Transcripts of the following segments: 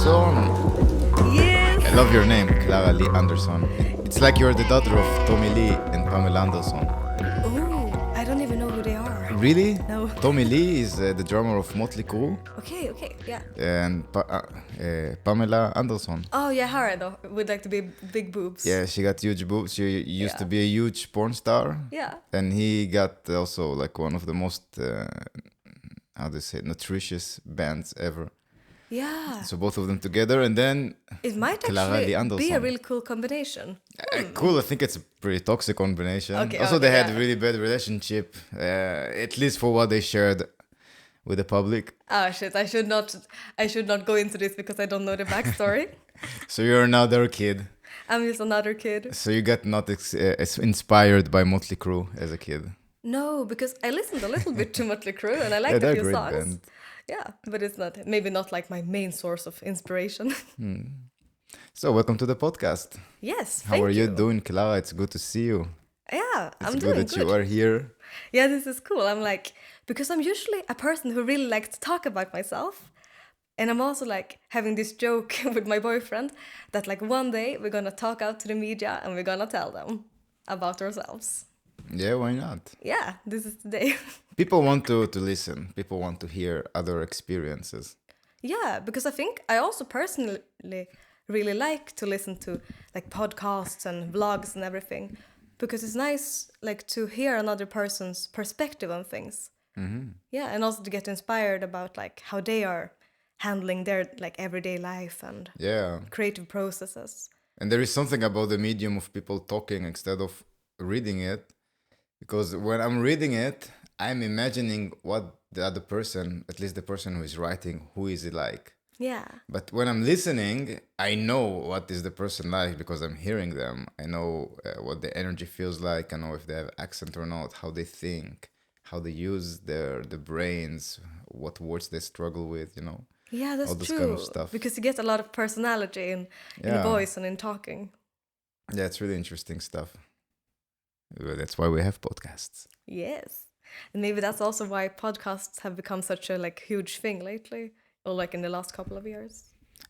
Anderson. Yes. I love your name, Klara Li Anderson. It's like you're the daughter of Tommy Lee and Pamela Anderson. Oh, I don't even know who they are. Really? No. Tommy Lee is the drummer of Motley Crue. Okay, yeah. And Pamela Anderson. Oh, yeah, her though, with like the big boobs. Yeah, she got huge boobs. She used to be a huge porn star. Yeah. And he got also like one of the most, nutritious bands ever. Yeah. So both of them together, and then It might Klara Li actually be a Anderson. really cool combination. Cool, I think it's a pretty toxic combination. Okay, They had yeah. a really bad relationship, at least for what they shared with the public. Oh shit, I should not go into this because I don't know the backstory. So you're another kid. I'm just another kid. So you got not inspired by Motley Crue as a kid. No, because I listened a little bit to Motley Crue and I liked they're a few great songs. band. Yeah, but it's maybe not like my main source of inspiration. So welcome to the podcast. Yes, How are you doing, Klara? It's good to see you. Yeah, It's I'm good doing that you are here. Yeah, this is cool. I'm like, because I'm usually a person who really likes to talk about myself. And I'm also like having this joke with my boyfriend that like one day we're going to talk out to the media and we're going to tell them about ourselves. Yeah, why not? Yeah, this is the day. People want to listen. People want to hear other experiences. Yeah, because I think I also personally really like to listen to like podcasts and vlogs and everything. Because it's nice like to hear another person's perspective on things. Mm-hmm. Yeah, and also to get inspired about like how they are handling their like everyday life and creative processes. And there is something about the medium of people talking instead of reading it. Because when I'm reading it, I'm imagining what the other person, at least the person who is writing, who is it like? Yeah. But when I'm listening, I know what is the person like because I'm hearing them. I know what the energy feels like. I know if they have accent or not, how they think, how they use the brains, what words they struggle with, you know. Yeah, that's all this true. kind of stuff. Because you get a lot of personality in voice and in talking. Yeah, it's really interesting stuff. That's why we have podcasts. Yes. And maybe that's also why podcasts have become such a like huge thing lately, or like in the last couple of years.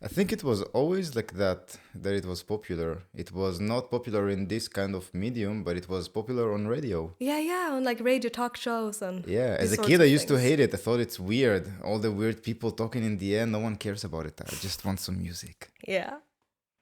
I think it was always like that it was popular. It was not popular in this kind of medium, but it was popular on radio. Yeah, on like radio talk shows and as a kid I used to hate it. I thought it's weird. All the weird people talking in the end, no one cares about it. I just want some music. Yeah.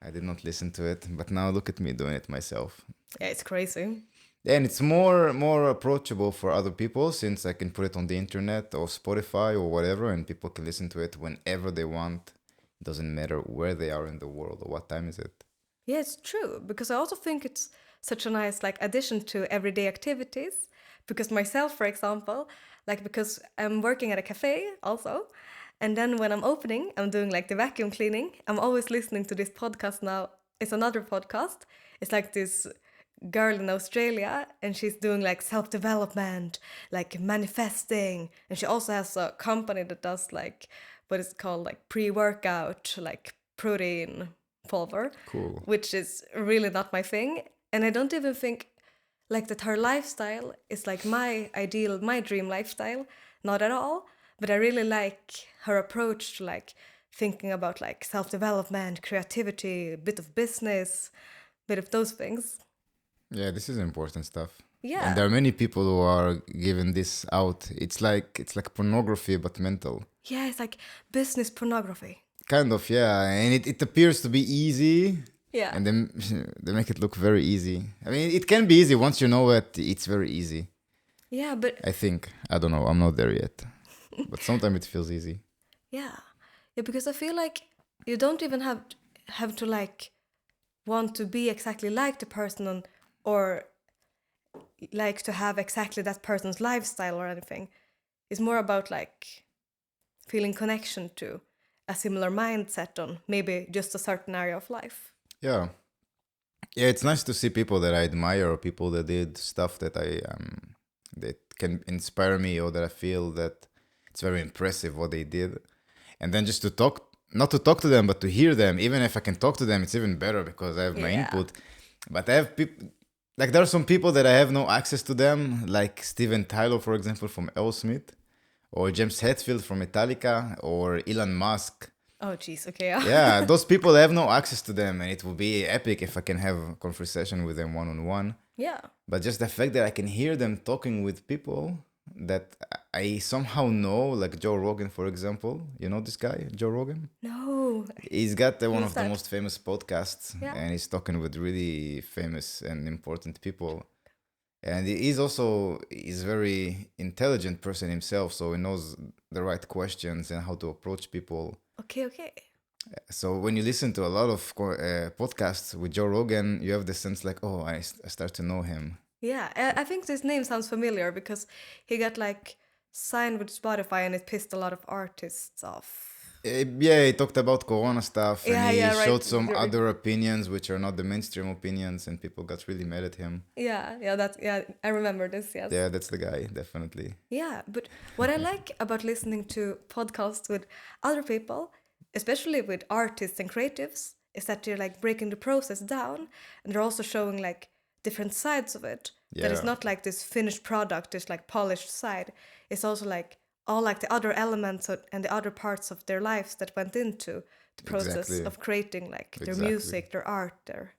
I did not listen to it, but now look at me doing it myself. Yeah, it's crazy. And it's more approachable for other people since I can put it on the internet or Spotify or whatever, and people can listen to it whenever they want. It doesn't matter where they are in the world or what time is it. Yeah, it's true. Because I also think it's such a nice like addition to everyday activities. Because myself, for example, like because I'm working at a cafe also. And then when I'm opening, I'm doing like the vacuum cleaning. I'm always listening to this podcast now. It's another podcast. It's like this girl in Australia and she's doing like self-development, like manifesting. And she also has a company that does like what is called like pre-workout, like protein pulver. Cool. Which is really not my thing. And I don't even think like that her lifestyle is like my dream lifestyle. Not at all. But I really like her approach to like thinking about like self-development, creativity, a bit of business, a bit of those things. Yeah, this is important stuff. Yeah. And there are many people who are giving this out. It's like pornography, but mental. Yeah, it's like business pornography. Kind of, yeah. And it appears to be easy. Yeah. And then they make it look very easy. I mean, it can be easy once you know it. It's very easy. Yeah, but I think. I don't know. I'm not there yet. But sometimes it feels easy. Yeah, because I feel like you don't even have to like want to be exactly like the person or like to have exactly that person's lifestyle or anything. It's more about like feeling connection to a similar mindset on maybe just a certain area of life. Yeah, it's nice to see people that I admire or people that did stuff that that can inspire me or that I feel that it's very impressive what they did. And then just to talk, not to talk to them, but to hear them. Even if I can talk to them, it's even better because I have my input. But I have people, like there are some people that I have no access to them, like Steven Tyler, for example, from Aerosmith, or James Hetfield from Metallica, or Elon Musk. Oh, geez. Okay. Yeah. Yeah, those people have no access to them, and it will be epic if I can have a conversation with them one on one. Yeah. But just the fact that I can hear them talking with people that I somehow know, like Joe Rogan, for example. You know this guy, Joe Rogan? No. He's got one Who's of the that? most famous podcasts, Yeah. and he's talking with really famous and important people. And he's very intelligent person himself, so he knows the right questions and how to approach people. Okay. Okay. So when you listen to a lot of podcasts with Joe Rogan, you have the sense like, oh, I start to know him. Yeah. I think this name sounds familiar because he got like signed with Spotify and it pissed a lot of artists off. Yeah, he talked about Corona stuff, and Yeah. he Yeah. Right. showed some other opinions which are not the mainstream opinions, and people got really mad at him. Yeah. Yeah. That's yeah. I remember this. Yes. Yeah, that's the guy, definitely. Yeah. But what I like about listening to podcasts with other people, especially with artists and creatives, is that they're like breaking the process down and they're also showing like different sides of it. That it's Yeah. not like this finished product, this like polished side. It's also like all like the other elements and the other parts of their lives that went into the process Exactly. of creating like their Exactly. music, their art, their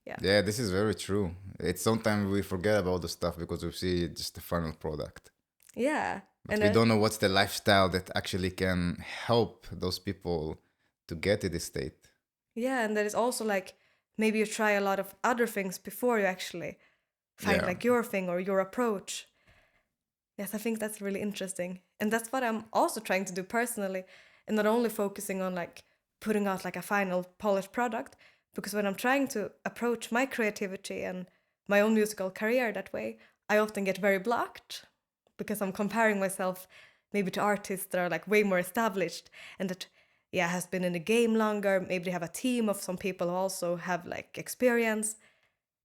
Yeah, this is very true. It's sometimes we forget about the stuff because we see just the final product. yeah. But And we don't know what's the lifestyle that actually can help those people to get to this state. yeah, and there is also like maybe you try a lot of other things before you actually find Yeah. like your thing or your approach. Yes, I think that's really interesting. And that's what I'm also trying to do personally, and not only focusing on like putting out like a final polished product, because when I'm trying to approach my creativity and my own musical career that way, I often get very blocked because I'm comparing myself maybe to artists that are like way more established and that has been in the game longer. Maybe they have a team of some people who also have like experience.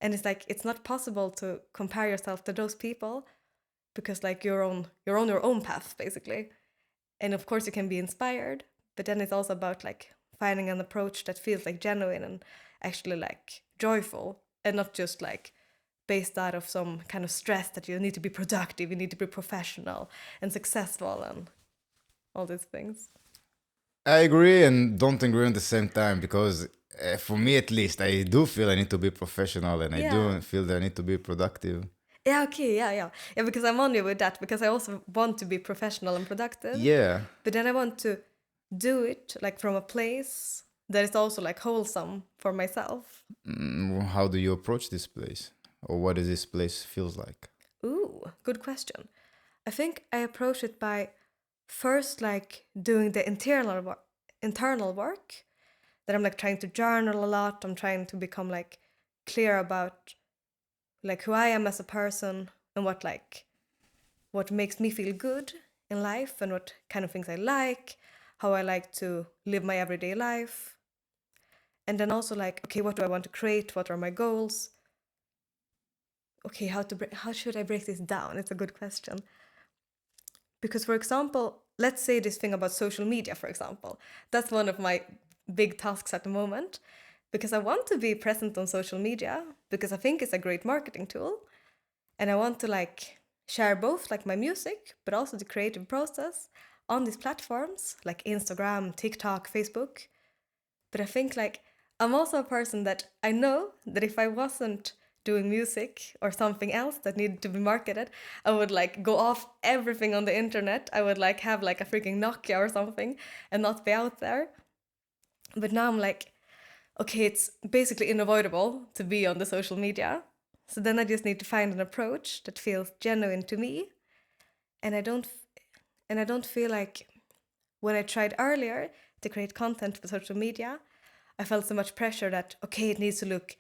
And it's like it's not possible to compare yourself to those people because like you're on your own path basically. And of course you can be inspired, but then it's also about like finding an approach that feels like genuine and actually like joyful and not just like based out of some kind of stress that you need to be productive, you need to be professional and successful and all these things. I agree and don't agree at the same time because for me at least, I do feel I need to be professional and I do feel that I need to be productive. Yeah, okay, yeah, because I'm on you with that because I also want to be professional and productive. Yeah. But then I want to do it like from a place that is also like wholesome for myself. How do you approach this place? Or what does this place feels like? Ooh, good question. I think I approach it by first like doing the internal work that I'm like trying to journal a lot. I'm trying to become like clear about like who I am as a person and what makes me feel good in life and what kind of things I like, how I like to live my everyday life. And then also like, okay, what do I want to create? What are my goals? Okay, how should I break this down? It's a good question. Because for example, let's say this thing about social media, for example. That's one of my big tasks at the moment because I want to be present on social media because I think it's a great marketing tool. And I want to like share both like my music, but also the creative process on these platforms like Instagram, TikTok, Facebook. But I think like I'm also a person that I know that if I wasn't doing music or something else that needed to be marketed, I would like go off everything on the internet. I would like have like a freaking Nokia or something and not be out there. But now I'm like, okay, it's basically unavoidable to be on the social media. So then I just need to find an approach that feels genuine to me. And I don't feel like when I tried earlier to create content for social media, I felt so much pressure that okay, it needs to look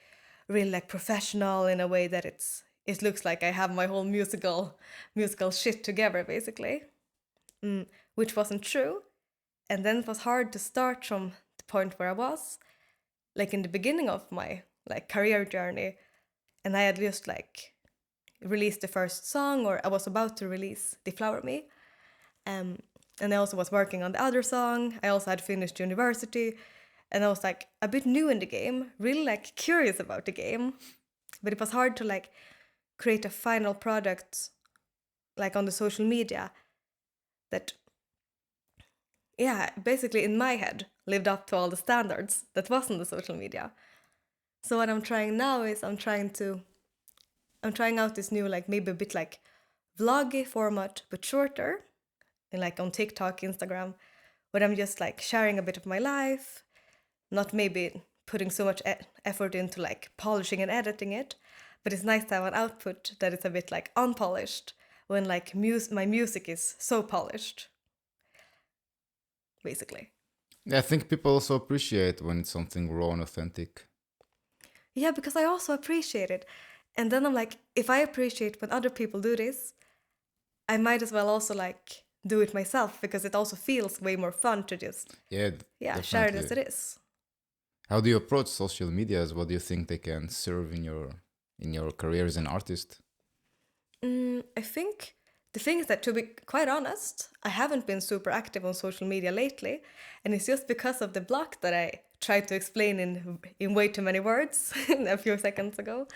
really like professional in a way that it looks like I have my whole musical shit together basically, which wasn't true. And then it was hard to start from the point where I was, like in the beginning of my like career journey, and I had just like released the first song, or I was about to release Deflower Me, and I also was working on the other song. I also had finished university, and I was like a bit new in the game, really like curious about the game, but it was hard to like create a final product like on the social media that basically in my head lived up to all the standards that was on the social media. So what I'm trying now is I'm trying out this new, like maybe a bit like vloggy format, but shorter, and like on TikTok, Instagram, where I'm just like sharing a bit of my life, not maybe putting so much effort into like polishing and editing it, but it's nice to have an output that is a bit like unpolished when like my music is so polished, basically. Yeah, I think people also appreciate when it's something raw and authentic. Yeah, because I also appreciate it. And then I'm like, if I appreciate when other people do this, I might as well also like do it myself, because it also feels way more fun to just share it as it is. How do you approach social medias? What do you think they can serve in your career as an artist? I think the thing is that, to be quite honest, I haven't been super active on social media lately, and it's just because of the block that I tried to explain in way too many words a few seconds ago.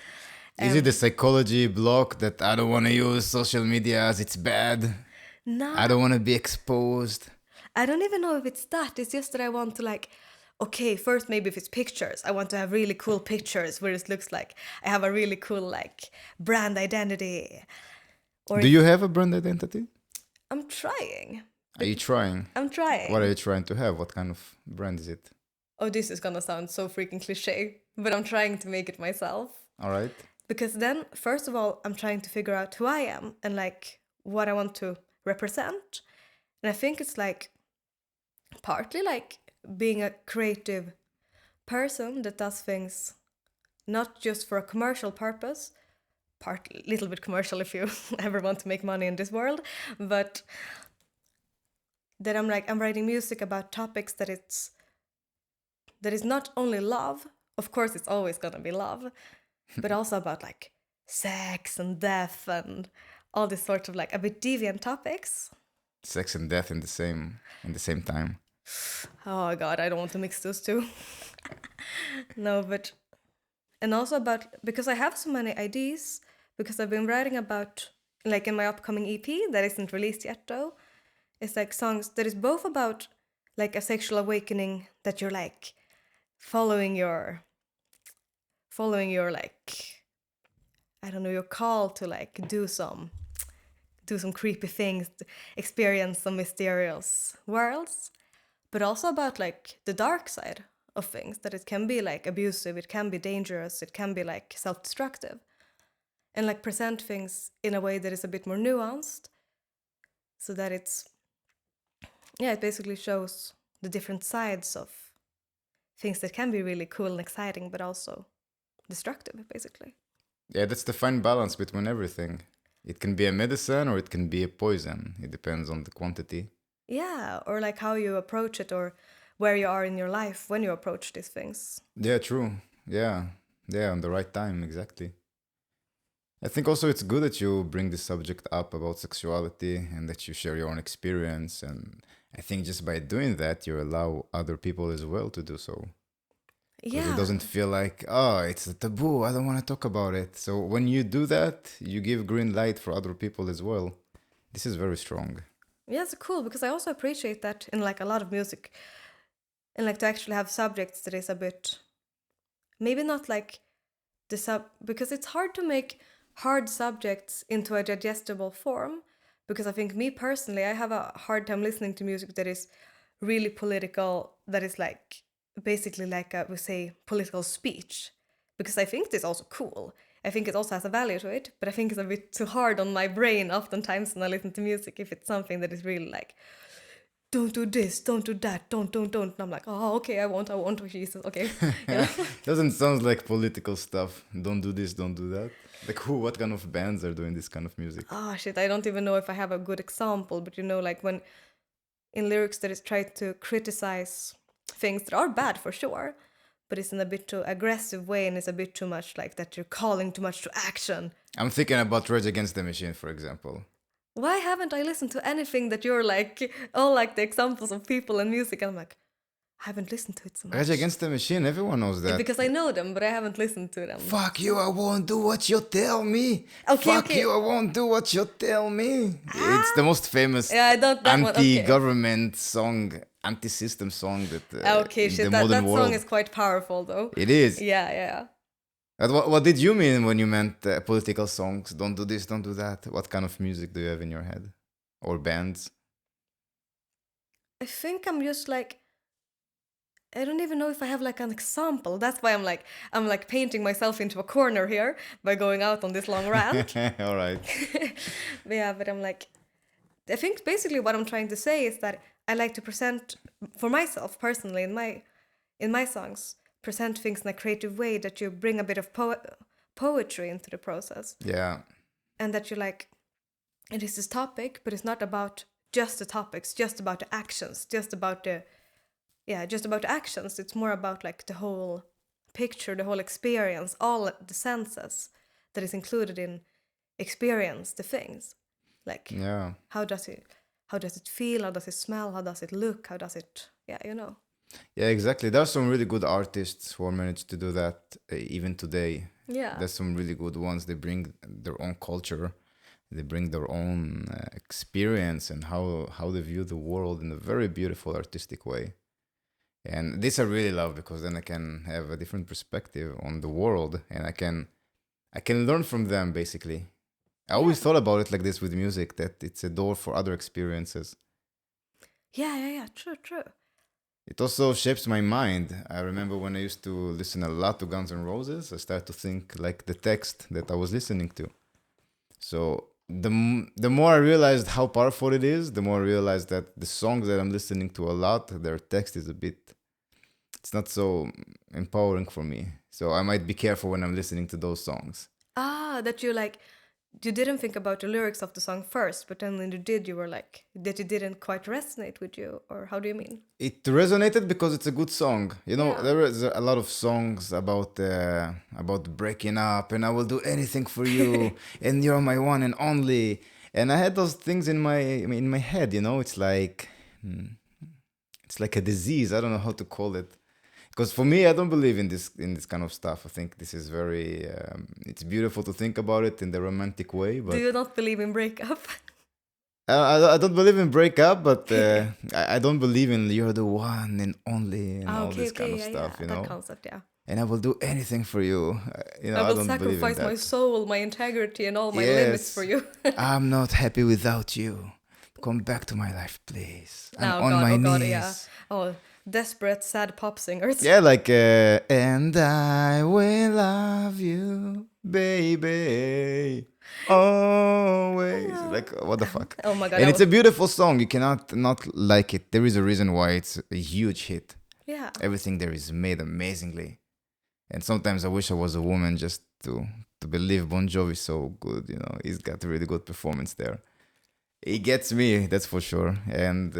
Is it the psychology block that I don't want to use social media as it's bad? No. I don't want to be exposed. I don't even know if it's that. It's just that I want to like, okay, first maybe if it's pictures, I want to have really cool pictures where it looks like I have a really cool like brand identity. Or do you have a brand identity? I'm trying. Are you trying? I'm trying. What are you trying to have? What kind of brand is it? Oh, this is gonna sound so freaking cliche, but I'm trying to make it myself. All right. Because then, first of all, I'm trying to figure out who I am and like what I want to represent. And I think it's like partly like being a creative person that does things not just for a commercial purpose, little bit commercial if you ever want to make money in this world, but that I'm writing music about topics that is not only love, of course it's always gonna be love, but also about like sex and death and all this sort of like a bit deviant topics. Sex and death in the same time. Oh god, I don't want to mix those two. No, but and also about, because I have so many ideas, because I've been writing about, like in my upcoming EP that isn't released yet though, it's like songs that is both about like a sexual awakening, that you're like following your like, I don't know, your call to like do some creepy things, experience some mysterious worlds, but also about like the dark side of things, that it can be like abusive, it can be dangerous, it can be like self-destructive, and like present things in a way that is a bit more nuanced, so that it basically shows the different sides of things that can be really cool and exciting, but also destructive, basically. Yeah, that's the fine balance between everything. It can be a medicine or it can be a poison. It depends on the quantity. Yeah, or like how you approach it, or where you are in your life when you approach these things. Yeah, true. Yeah, on the right time, exactly. I think also it's good that you bring the subject up about sexuality and that you share your own experience. And I think just by doing that, you allow other people as well to do so. Because it doesn't feel like, oh, it's a taboo, I don't want to talk about it. So when you do that, you give green light for other people as well. This is very strong. Yeah, it's cool, because I also appreciate that in like a lot of music, and like to actually have subjects that is a bit, maybe not like because it's hard to make hard subjects into a digestible form, because I think me personally, I have a hard time listening to music that is really political, that is like basically like we say political speech, because I think it's also cool. I think it also has a value to it, but I think it's a bit too hard on my brain oftentimes when I listen to music, if it's something that is really like, don't do this, don't do that, don't. And I'm like, oh, okay, I won't, oh, Jesus, okay. Doesn't sound like political stuff. Don't do this, don't do that. Like what kind of bands are doing this kind of music? Oh, shit, I don't even know if I have a good example, but you know, like when in lyrics that is tried to criticize things that are bad for sure, but it's in a bit too aggressive way, and it's a bit too much like that you're calling too much to action. I'm thinking about Rage Against the Machine, for example. Why haven't I listened to anything that you're like, all like the examples of people and music? And I'm like, I haven't listened to it so much. Rage Against the Machine, everyone knows that. Because I know them, but I haven't listened to them. Fuck you, I won't do what you tell me. Okay, Fuck you, I won't do what you tell me. It's the most famous anti-government song anti-system song that Okay, in shit. the That modern that world. song is quite powerful, though. It is. Yeah. But what did you mean when you meant political songs? Don't do this, don't do that. What kind of music do you have in your head, or bands? I think I'm just like, I don't even know if I have like an example. That's why I'm like painting myself into a corner here by going out on this long rant. All right. But I'm like, I think basically what I'm trying to say is that I like to present for myself personally in my songs, present things in a creative way that you bring a bit of poetry into the process, Yeah. and that you like, it is this topic, but it's not about just the topics, just about the actions, just about the actions. It's more about like the whole picture, the whole experience, all the senses that is included in experience the things. Like, Yeah. how does it feel? How does it smell? How does it look? How does it, Yeah, exactly. There are some really good artists who managed to do that even today. Yeah. There's some really good ones. They bring their own culture. They bring their own experience and how they view the world in a very beautiful artistic way. And this I really love because then I can have a different perspective on the world and I can learn from them basically. I always thought about it like this with music, that it's a door for other experiences. Yeah. True. It also shapes my mind. I remember when I used to listen a lot to Guns N' Roses, I started to think like the text that I was listening to. So the more I realized how powerful it is, the more I realized that the songs that I'm listening to a lot, their text is a bit, it's not so empowering for me. So I might be careful when I'm listening to those songs. That you didn't think about the lyrics of the song first, but then when you did, you were like, that it didn't quite resonate with you, or how do you mean? It resonated because it's a good song. You know, Yeah. there is a lot of songs about breaking up and I will do anything for you and you're my one and only. And I had those things in my head. You know, it's like a disease. I don't know how to call it. Because for me, I don't believe in this kind of stuff. I think this is very. It's beautiful to think about it in the romantic way, but Do you not believe in breakup? I don't believe in breakup, but I don't believe in you're the one and only and all this kind of stuff, you know. That concept, yeah. And I will do anything for you. You know, I I will don't believe in sacrifice my that. soul, my integrity, and all my limits for you. I'm not happy without you. Come back to my life, please. I'm on my oh God, knees. yeah. Oh, desperate, sad pop singers. Yeah, like, and I will love you, baby, always. Like, what the fuck? Oh my God, And it's a beautiful song. You cannot not like it. There is a reason why it's a huge hit. yeah. Everything there is made amazingly. And sometimes I wish I was a woman just to believe Bon Jovi so good. You know, he's got a really good performance there. He gets me, that's for sure. And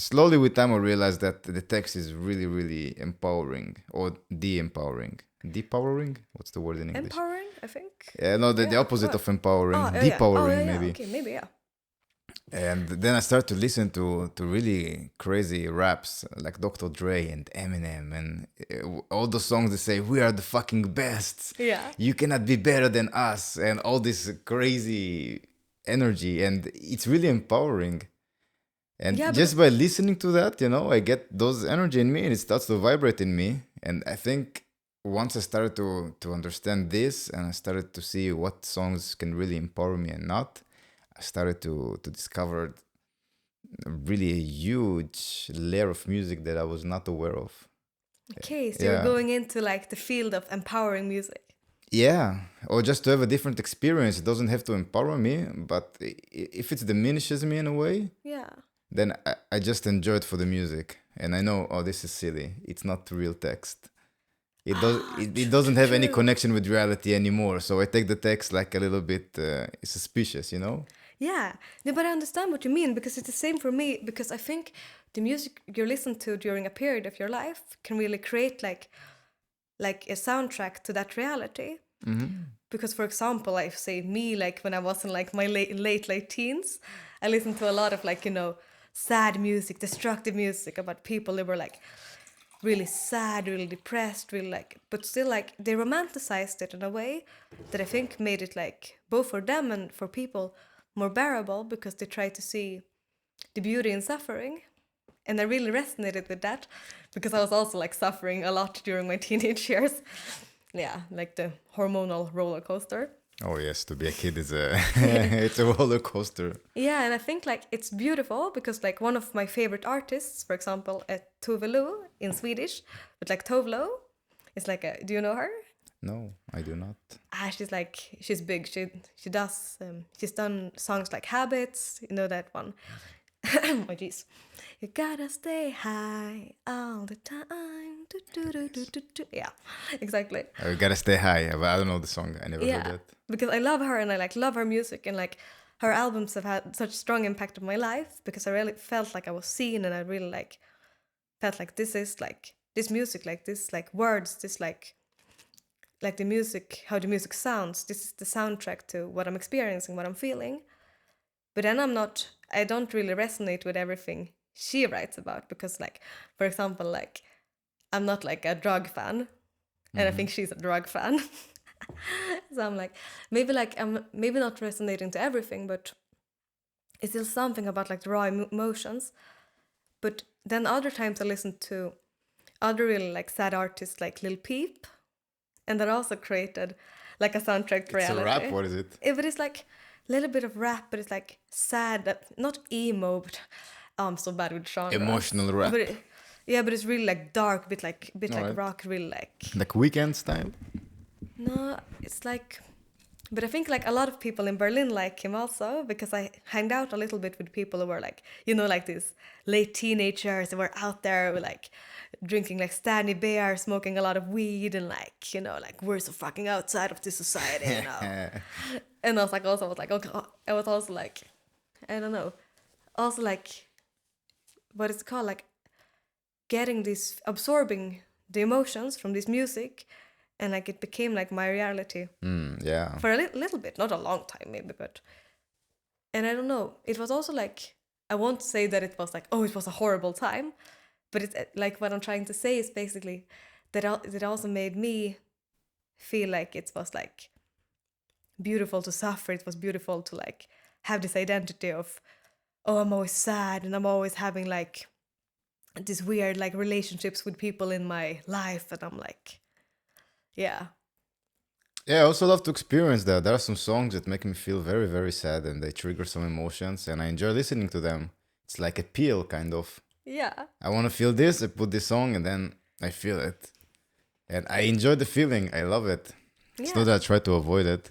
slowly with time, I realized that the text is really, really empowering or de-empowering. Depowering? What's the word in English? Empowering, I think. Yeah, no, the opposite of empowering. Depowering, maybe. Okay, maybe, yeah. And then I started to listen to really crazy raps like Dr. Dre and Eminem and all the songs that say, we are the fucking best. Yeah. You cannot be better than us. And all this crazy energy. And it's really empowering. And Yeah, just by listening to that, you know, I get those energy in me and it starts to vibrate in me. And I think once I started to understand this and I started to see what songs can really empower me and not, I started to discover really a huge layer of music that I was not aware of. Okay, so Yeah. you're going into like the field of empowering music. Yeah, or just to have a different experience. It doesn't have to empower me, but if it diminishes me in a way, Yeah. then I just enjoy it for the music. And I know, oh, this is silly. It's not real text. It doesn't have any connection with reality anymore. So I take the text like a little bit suspicious, you know? Yeah, no, but I understand what you mean because it's the same for me. Because I think the music you listen to during a period of your life can really create like a soundtrack to that reality. Because, for example, I say me, like when I was in like my late teens, I listened to a lot of like, sad music, destructive music about people that were like really sad, really depressed, really like, but still like they romanticized it in a way that I think made it like both for them and for people more bearable because they try to see the beauty in suffering. And I really resonated with that because I was also like suffering a lot during my teenage years. Yeah, like the hormonal roller coaster. Oh yes, to be a kid is a it's a roller coaster. Yeah, and I think like it's beautiful because like one of my favorite artists, for example, Tove Lo in Swedish, but like Tove Lo is like a, do you know her? No, I do not. She's big. She does she's done songs like Habits, you know that one. Oh jeez. You gotta stay high all the time. Do, do, do, do, do, do. Yeah, exactly. I gotta stay high, but I don't know the song. I never heard Yeah, it. because I love her and I like love her music and like her albums have had such strong impact on my life because I really felt like I was seen and I really like felt like this is like this music, like this like words, this like the music, how the music sounds. This is the soundtrack to what I'm experiencing, what I'm feeling. But then I don't really resonate with everything she writes about because like, for example, like I'm not like a drug fan and I think she's a drug fan. So I'm like I'm maybe not resonating to everything, but it's still something about like the raw emotions. But then other times I listen to other really like sad artists like Lil Peep, and that also created like a soundtrack to It's a reality. rap. What is it? But it's like a little bit of rap, but it's like sad, not emo, but oh, I'm so bad with genre. Emotional rap. But but it's really like dark, bit like Alright. rock, really like. Like Weekend style. No, it's like, but I think like a lot of people in Berlin like him also because I hanged out a little bit with people who were like, you know, like these late teenagers who were out there with like drinking like Stanley Beer, smoking a lot of weed, and like, you know, like we're so fucking outside of this society, you know. And I was like, okay, I was also like, I don't know, also like, what is it called, like getting this, absorbing the emotions from this music, and like it became like my reality Yeah. for a little bit, not a long time maybe, but, and I don't know, it was also like, I won't say that it was like, oh, it was a horrible time, but it's like what I'm trying to say is basically that it also made me feel like it was like beautiful to suffer. It was beautiful to like have this identity of, oh, I'm always sad and I'm always having like this weird like relationships with people in my life, and I'm like, yeah. Yeah, I also love to experience that. There are some songs that make me feel very, very sad and they trigger some emotions, and I enjoy listening to them. It's like a pill, kind of. Yeah. I want to feel this, I put this song, and then I feel it. And I enjoy the feeling. I love it. It's not that I try to avoid it.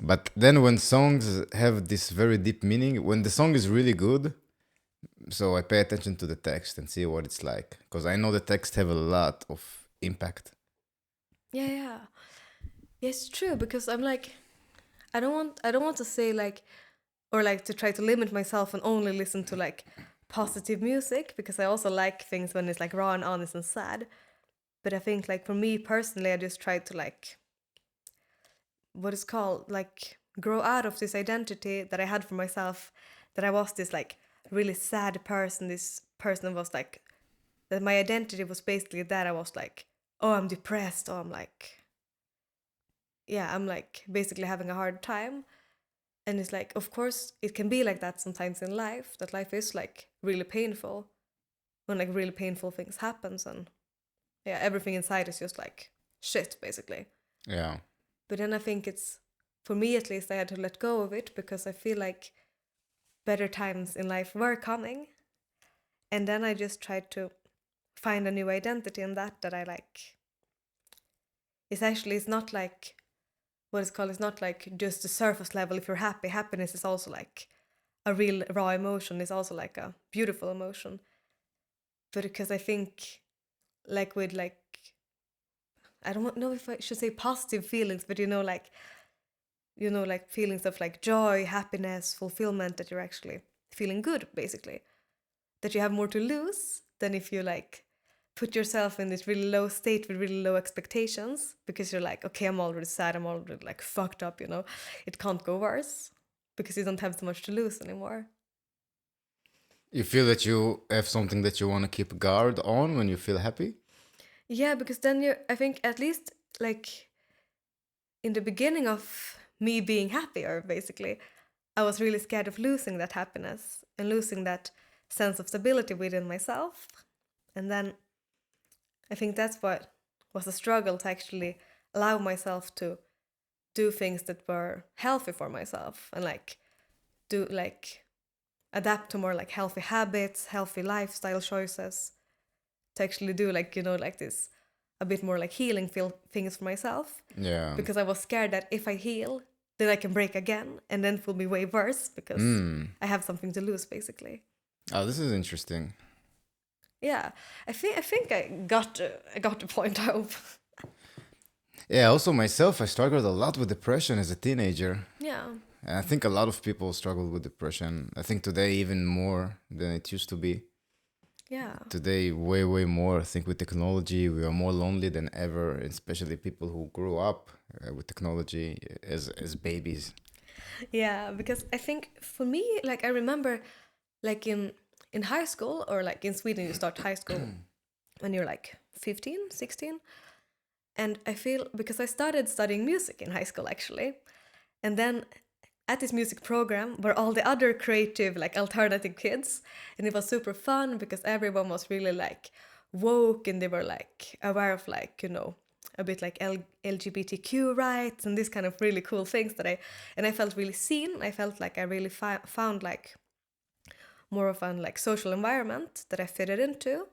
But then when songs have this very deep meaning, when the song is really good, so I pay attention to the text and see what it's like. Because I know the text have a lot of impact. Yeah, it's true, because I'm like, I don't want to say like, or like to try to limit myself and only listen to like positive music, because I also like things when it's like raw and honest and sad. But I think like for me personally, I just try to like, what is called, like grow out of this identity that I had for myself, that I was this like really sad person, this person was like, that my identity was basically that I was like, oh, I'm depressed, or I'm like, yeah, I'm like basically having a hard time. And it's like, of course, it can be like that sometimes in life, that life is like really painful, when like really painful things happens, and yeah, everything inside is just like shit, basically. Yeah. But then I think it's, for me at least, I had to let go of it, because I feel like better times in life were coming. And then I just tried to find a new identity in that I like. It's not like, what it's called, it's not like just the surface level. If you're happy, happiness is also like a real raw emotion. It's also like a beautiful emotion. But because I think like with like, I don't know if I should say positive feelings, but like feelings of like joy, happiness, fulfillment, that you're actually feeling good, basically. That you have more to lose than if you like put yourself in this really low state with really low expectations, because you're like, okay, I'm already sad, I'm already like fucked up, it can't go worse, because you don't have so much to lose anymore. You feel that you have something that you want to keep guard on when you feel happy? Yeah, because then I think at least like in the beginning of me being happier, basically, I was really scared of losing that happiness and losing that sense of stability within myself. And then I think that's what was a struggle, to actually allow myself to do things that were healthy for myself, and like do like adapt to more like healthy habits, healthy lifestyle choices, to actually do like, you know, like this a bit more like healing things for myself. Yeah. Because I was scared that if I heal, then I can break again, and then it will be way worse because I have something to lose, basically. Oh, this is interesting. Yeah, I think I got the point, I hope. Yeah, also myself, I struggled a lot with depression as a teenager. Yeah. And I think a lot of people struggle with depression. I think today even more than it used to be. Yeah. Today, way, way more. I think with technology, we are more lonely than ever, especially people who grew up with technology as babies. Yeah, because I think for me, like I remember, like in high school, or like in Sweden, you start high school when you're like 15, 16. And I feel, because I started studying music in high school actually, and then at this music program were all the other creative, like alternative kids, and it was super fun because everyone was really like woke, and they were like aware of, like, you know, a bit like LGBTQ rights and these kind of really cool things that I felt really seen. I felt like I really found like more of an like social environment that I fitted into.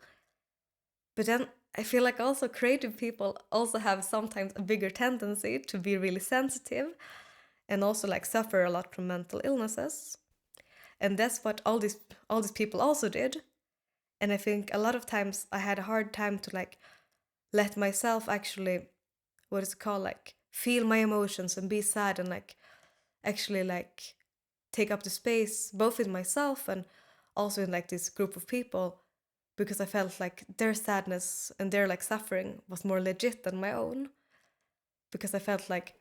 But then I feel like also creative people also have sometimes a bigger tendency to be really sensitive, and also like suffer a lot from mental illnesses. And that's what all these people also did. And I think a lot of times I had a hard time to like let myself actually, what is it called, like feel my emotions and be sad, and like actually like take up the space both in myself and also in like this group of people, because I felt like their sadness and their like suffering was more legit than my own. Because I felt like,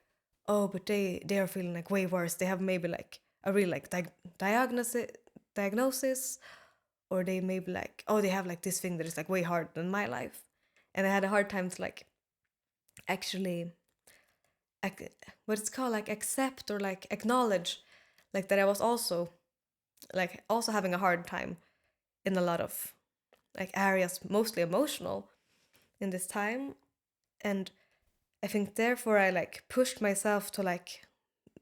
oh, but they are feeling like way worse. They have maybe like a real like diagnosis, or they maybe like, oh, they have like this thing that is like way harder than my life. And I had a hard time to like actually what it's called, like accept or like acknowledge like that I was also having a hard time in a lot of like areas, mostly emotional, in this time. And I think therefore I like pushed myself to like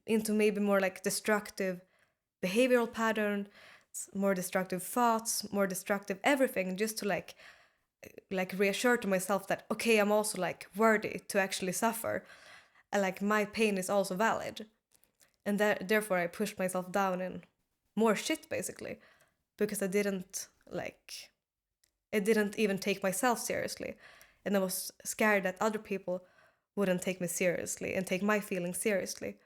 into maybe more like destructive behavioral patterns, more destructive thoughts, more destructive everything, just to like reassure to myself that okay, I'm also like worthy to actually suffer, and like my pain is also valid. And therefore I pushed myself down in more shit, basically, because I didn't even take myself seriously, and I was scared that other people wouldn't take me seriously and take my feelings seriously,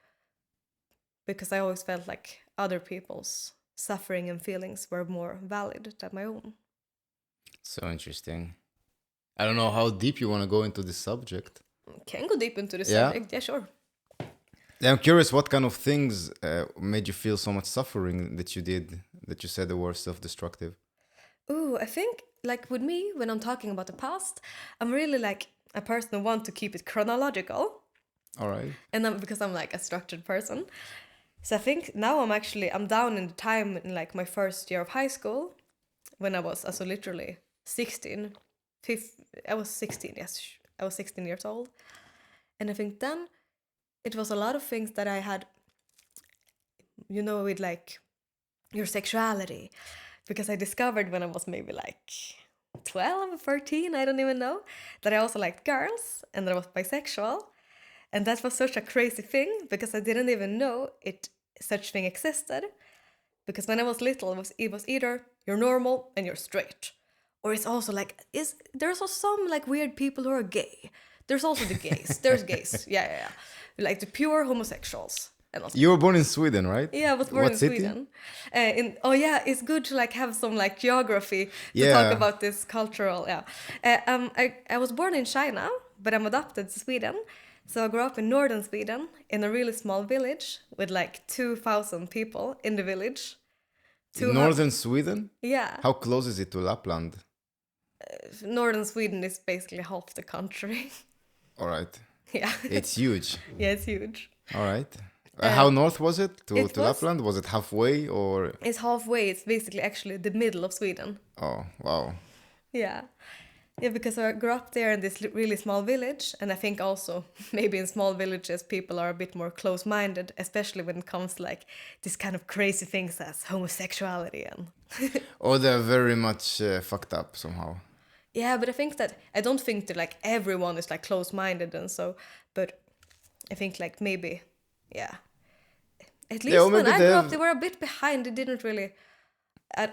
because I always felt like other people's suffering and feelings were more valid than my own. So interesting. I don't know how deep you want to go into this subject. Can go deep into the Yeah? subject, yeah, sure. Yeah, I'm curious what kind of things made you feel so much suffering that you said they were self-destructive. Ooh, I think like with me, when I'm talking about the past, I'm really like a person who wants to keep it chronological. All right. And then because I'm like a structured person. So I think now I'm down in the time in like my first year of high school, when I was also literally 16. I was 16, yes. I was 16 years old. And I think then it was a lot of things that I had, you know, with like your sexuality. Because I discovered when I was maybe like 12, 13, I don't even know, that I also liked girls and that I was bisexual. And that was such a crazy thing, because I didn't even know such thing existed. Because when I was little, it was either you're normal and you're straight, or it's also like there's also some like weird people who are gay. There's also the gays. There's gays. Yeah. Like the pure homosexuals. And also, You were born in Sweden, right? yeah, I was born What in city? Sweden. It's good to like have some like geography to Yeah. talk about this cultural. Yeah, I was born in China, but I'm adopted to Sweden. So I grew up in northern Sweden in a really small village with like 2,000 people in the village. In northern Sweden? Yeah. How close is it to Lapland? Northern Sweden is basically half the country. All right. Yeah. It's huge. Yeah, it's huge. All right. How north was it to it was- Lapland? Was it halfway or? It's halfway. It's basically actually the middle of Sweden. Oh, wow. Yeah. Yeah, because I grew up there in this really small village, and I think also maybe in small villages people are a bit more close-minded, especially when it comes to like this kind of crazy things as homosexuality and Or they're very much fucked up somehow. yeah, but I don't think that like everyone is like close-minded and so, but I think like maybe, yeah. At least or when maybe I grew they up, have- they were a bit behind. They didn't really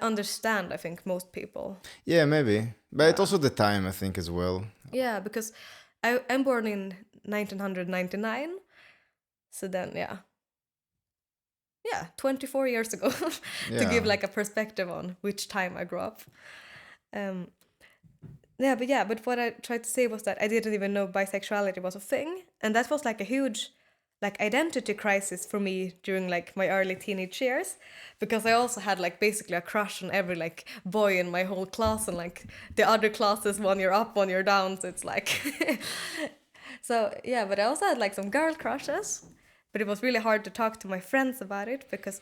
understand, I think, most people. Yeah, maybe. But it's also the time, I think, as well. Yeah, because I'm born in 1999, so then yeah, 24 years ago to Yeah. give like a perspective on which time I grew up. But what I tried to say was that I didn't even know bisexuality was a thing, and that was like a huge like identity crisis for me during like my early teenage years, because I also had like basically a crush on every like boy in my whole class, and like the other classes 1 year up 1 year down, so it's like so yeah, but I also had like some girl crushes, but it was really hard to talk to my friends about it because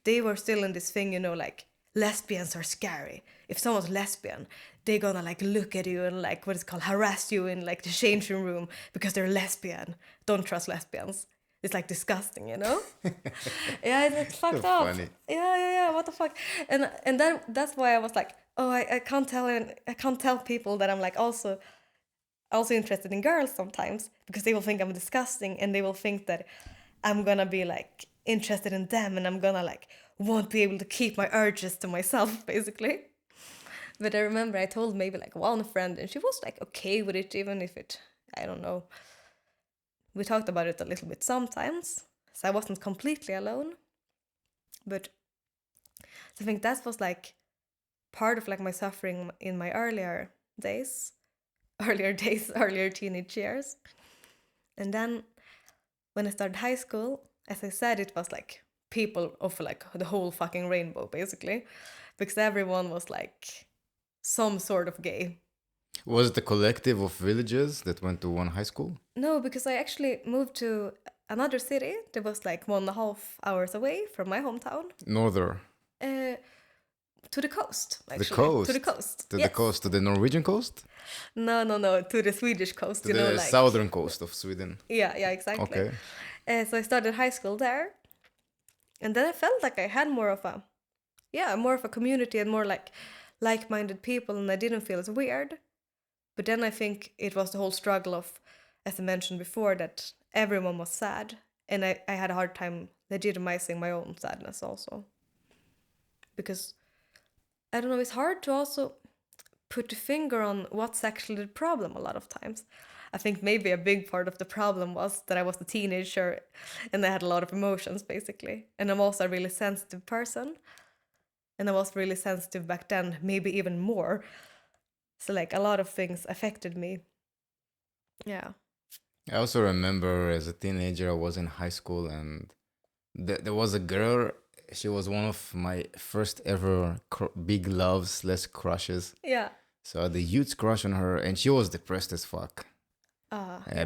they were still in this thing, you know, like lesbians are scary. If someone's lesbian, they're gonna like look at you and like what is it called, harass you in like the changing room because they're lesbian. Don't trust lesbians. It's like disgusting, you know? Yeah, it's fucked So up. funny. Yeah. What the fuck? And that's why I was like, oh, I can't tell people that I'm like also interested in girls sometimes, because they will think I'm disgusting, and they will think that I'm gonna be like interested in them, and I'm gonna like won't be able to keep my urges to myself, basically. But I remember I told maybe like one friend, and she was like okay with it, even if it, I don't know. We talked about it a little bit sometimes, so I wasn't completely alone. But I think that was like part of like my suffering in my earlier teenage years. And then when I started high school, as I said, it was like people of like the whole fucking rainbow, basically, because everyone was like some sort of gay. Was it a collective of villages that went to one high school? No, because I actually moved to another city that was like 1.5 hours away from my hometown. Northern. To the coast, actually. The coast. To the coast. To Yes. the coast, to the Norwegian coast? No, to the Swedish coast. To you the know, like southern coast of Sweden. Yeah, exactly. Okay. So I started high school there, and then I felt like I had more of a community and more like-minded people, and I didn't feel as weird. But then I think it was the whole struggle of, as I mentioned before, that everyone was sad, and I had a hard time legitimizing my own sadness also. Because, I don't know, it's hard to also put a finger on what's actually the problem a lot of times. I think maybe a big part of the problem was that I was a teenager and I had a lot of emotions, basically. And I'm also a really sensitive person. And I was really sensitive back then, maybe even more. So like a lot of things affected me. Yeah. I also remember as a teenager, I was in high school and there was a girl. She was one of my first ever big loves, less crushes. Yeah. So I had a huge crush on her, and she was depressed as fuck.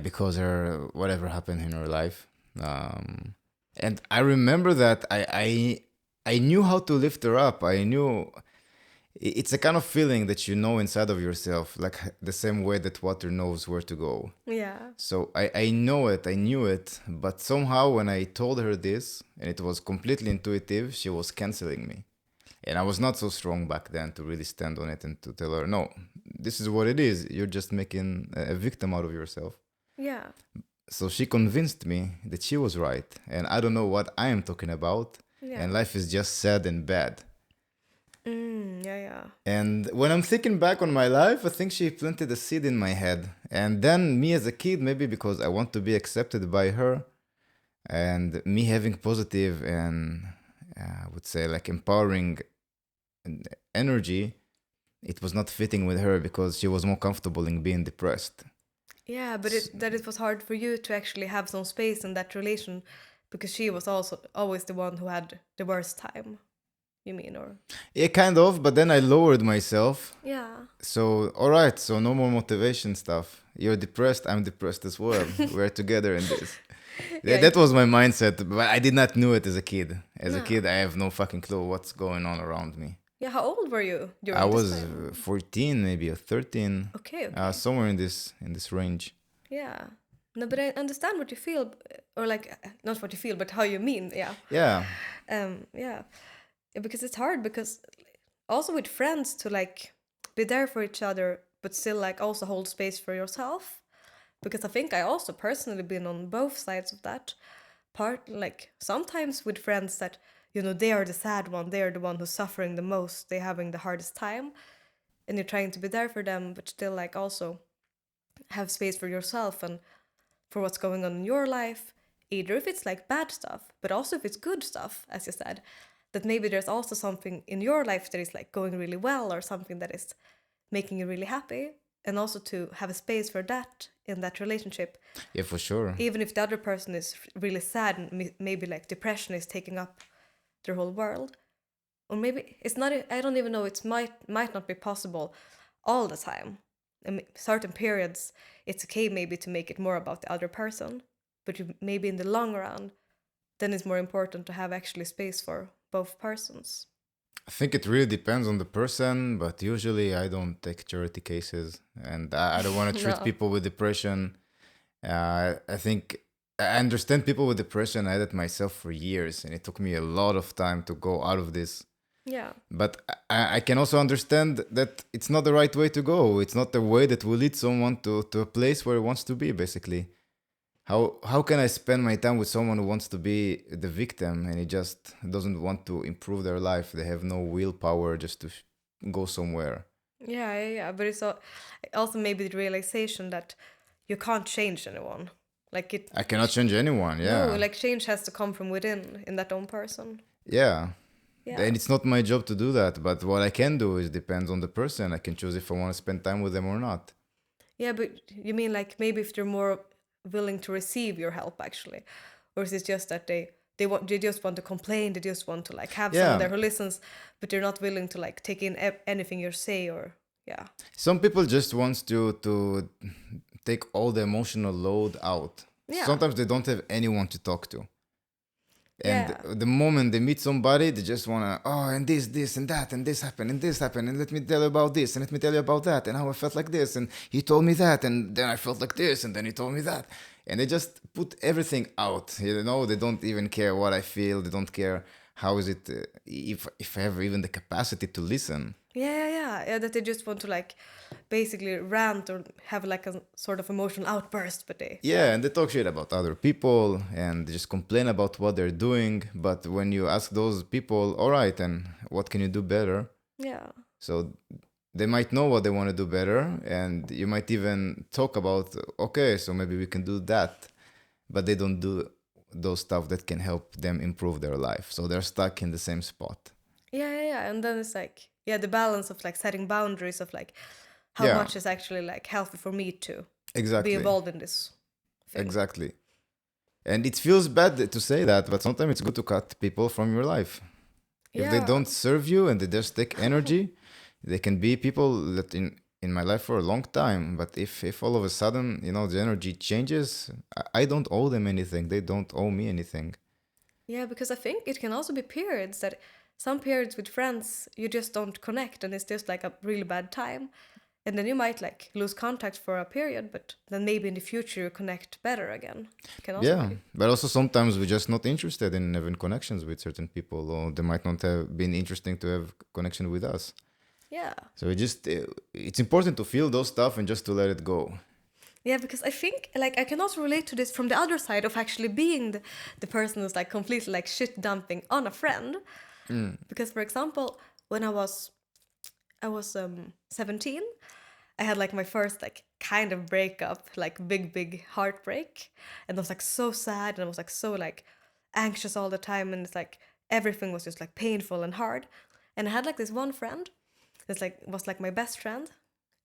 Because her whatever happened in her life. And I remember that I knew how to lift her up. I knew it's a kind of feeling that you know inside of yourself, like the same way that water knows where to go. Yeah. So I know it, I knew it, but somehow when I told her this, and it was completely intuitive, she was canceling me. And I was not so strong back then to really stand on it and to tell her, no, this is what it is. You're just making a victim out of yourself. Yeah. So she convinced me that she was right. And I don't know what I am talking about. Yeah. And life is just sad and bad. Yeah. And when I'm thinking back on my life, I think she planted a seed in my head. And then me as a kid, maybe because I want to be accepted by her, and me having positive and I would say like empowering energy, it was not fitting with her because she was more comfortable in being depressed. Yeah, but it was hard for you to actually have some space in that relation, because she was also always the one who had the worst time. You mean, or? Yeah, kind of, but then I lowered myself. Yeah. So, all right, so no more motivation stuff. You're depressed, I'm depressed as well. We're together in this. Yeah, That was my mindset, but I did not know it as a kid. As a no. kid, I have no fucking clue what's going on around me. Yeah, how old were you I during this was time? 14, maybe, or 13, Okay, okay. somewhere in this range. Yeah. No, but I understand what you feel, or like not what you feel, but how you mean. Yeah. Yeah, Yeah. Yeah, because it's hard because also with friends to like be there for each other, but still like also hold space for yourself. Because I think I also personally been on both sides of that part. Like sometimes with friends that they are the sad one, they are the one who's suffering the most, they're having the hardest time, and you're trying to be there for them, but still like also have space for yourself and for what's going on in your life, either if it's like bad stuff, but also if it's good stuff, as you said, that maybe there's also something in your life that is like going really well or something that is making you really happy, and also to have a space for that in that relationship, yeah, for sure. even if the other person is really sad and maybe like depression is taking up their whole world. Or maybe it's not, I don't even know, it might not be possible all the time. I mean, certain periods it's okay maybe to make it more about the other person, but maybe in the long run then it's more important to have actually space for both persons. I think it really depends on the person, but usually I don't take charity cases, and I don't want to treat No. people with depression. I think I understand people with depression. I had it myself for years, and it took me a lot of time to go out of this. Yeah. But I can also understand that it's not the right way to go. It's not the way that will lead someone to a place where he wants to be, basically. How can I spend my time with someone who wants to be the victim and he just doesn't want to improve their life? They have no willpower just to go somewhere. Yeah. But it's also maybe the realization that you can't change anyone. Like it, I cannot change anyone, no, yeah. like change has to come from within in that own person. Yeah. Yeah. And it's not my job to do that, but what I can do is depends on the person. I can choose if I want to spend time with them or not. Yeah, but you mean like maybe if they're more willing to receive your help actually, or is it just that they just want to complain, they just want to like have someone Yeah. there who listens, but they're not willing to like take in anything you say or yeah. Some people just wants to take all the emotional load out. Yeah. Sometimes they don't have anyone to talk to. And Yeah. the moment they meet somebody, they just wanna, oh, and this, and that, and this happened, and let me tell you about this, and let me tell you about that, and how I felt like this, and he told me that, and then I felt like this, and then he told me that, and they just put everything out. They don't even care what I feel. They don't care how is it, if I have even the capacity to listen. Yeah, that they just want to like basically rant or have like a sort of emotional outburst, but they Yeah, and they talk shit about other people and they just complain about what they're doing. But when you ask those people, all right, and what can you do better? yeah. So they might know what they want to do better, and you might even talk about, okay, so maybe we can do that, but they don't do those stuff that can help them improve their life. So they're stuck in the same spot. Yeah. And then it's like, yeah, the balance of like setting boundaries of like how Yeah, much is actually like healthy for me to be exactly. involved in this thing. Exactly. And it feels bad to say that, but sometimes it's good to cut people from your life. If they Yeah. don't serve you and they just take energy, they can be people that in my life for a long time. But if all of a sudden, the energy changes, I don't owe them anything. They don't owe me anything. Yeah, because I think it can also be periods that some periods with friends you just don't connect and it's just like a really bad time. And then you might like lose contact for a period, but then maybe in the future you connect better again. Can also Yeah, be. but also sometimes we're just not interested in having connections with certain people, or they might not have been interesting to have connection with us. Yeah. So it's important to feel those stuff and just to let it go. Yeah, because I think like I can also relate to this from the other side of actually being the person who's like completely like shit dumping on a friend. Because for example, when I was 17, I had like my first like kind of breakup, like big heartbreak, and I was like so sad and I was like so like anxious all the time, and it's like everything was just like painful and hard. And I had like this one friend that's like was like my best friend,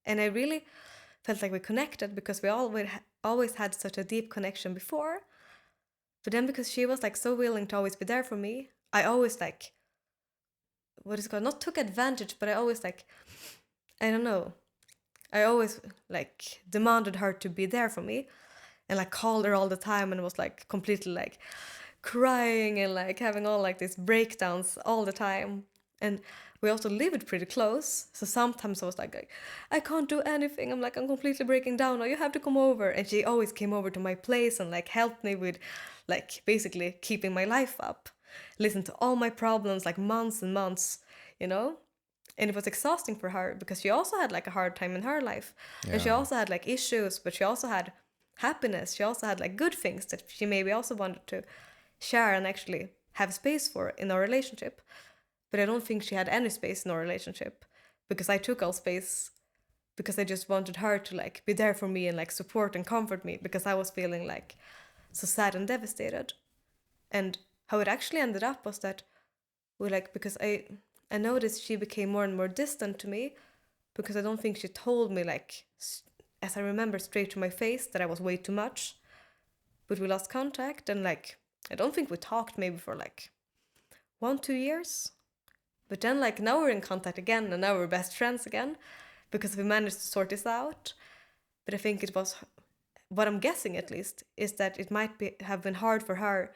and I really felt like we connected because we always had such a deep connection before. But then because she was like so willing to always be there for me, I always like what is it called? Not took advantage, but I always like I don't know. I always like demanded her to be there for me. and like called her all the time and was like completely like crying and like having all like these breakdowns all the time. And we also lived pretty close, so sometimes I was like I can't do anything, I'm completely breaking down now, you have to come over. And she always came over to my place and like helped me with like basically keeping my life up, listen to all my problems like months and months, you know. And it was exhausting for her because she also had like a hard time in her life, and she Yeah. also had like issues, but she also had happiness, she also had like good things that she maybe also wanted to share and actually have space for in our relationship. But I don't think she had any space in our relationship because I took all space, because I just wanted her to like be there for me and like support and comfort me, because I was feeling like so sad and devastated. And how it actually ended up was that we like, because I noticed she became more and more distant to me, because I don't think she told me like as I remember straight to my face that I was way too much. But we lost contact, and like I don't think we talked maybe for like 1-2 years. But then like now we're in contact again, and now we're best friends again because we managed to sort this out. But I think it was, what I'm guessing at least, is that it might have been hard for her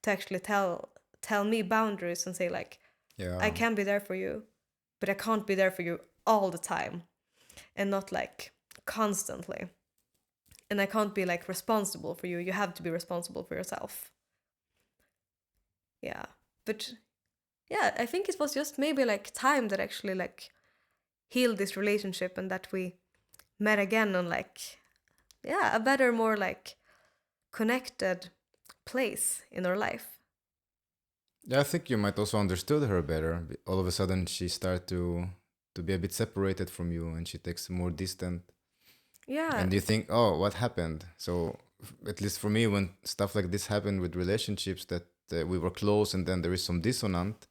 to actually tell me boundaries and say like, I Yeah. can be there for you, but I can't be there for you all the time, and not like constantly. And I can't be like responsible for you. You have to be responsible for yourself. Yeah. But yeah, I think it was just maybe like time that actually like healed this relationship, and that we met again on like, yeah, a better, more like connected place in our life. Yeah, I think you might also understood her better. All of a sudden, she started to be a bit separated from you, and she takes more distant. Yeah. And you think, oh, what happened? So, at least for me, when stuff like this happened with relationships, that we were close, and then there is some dissonant,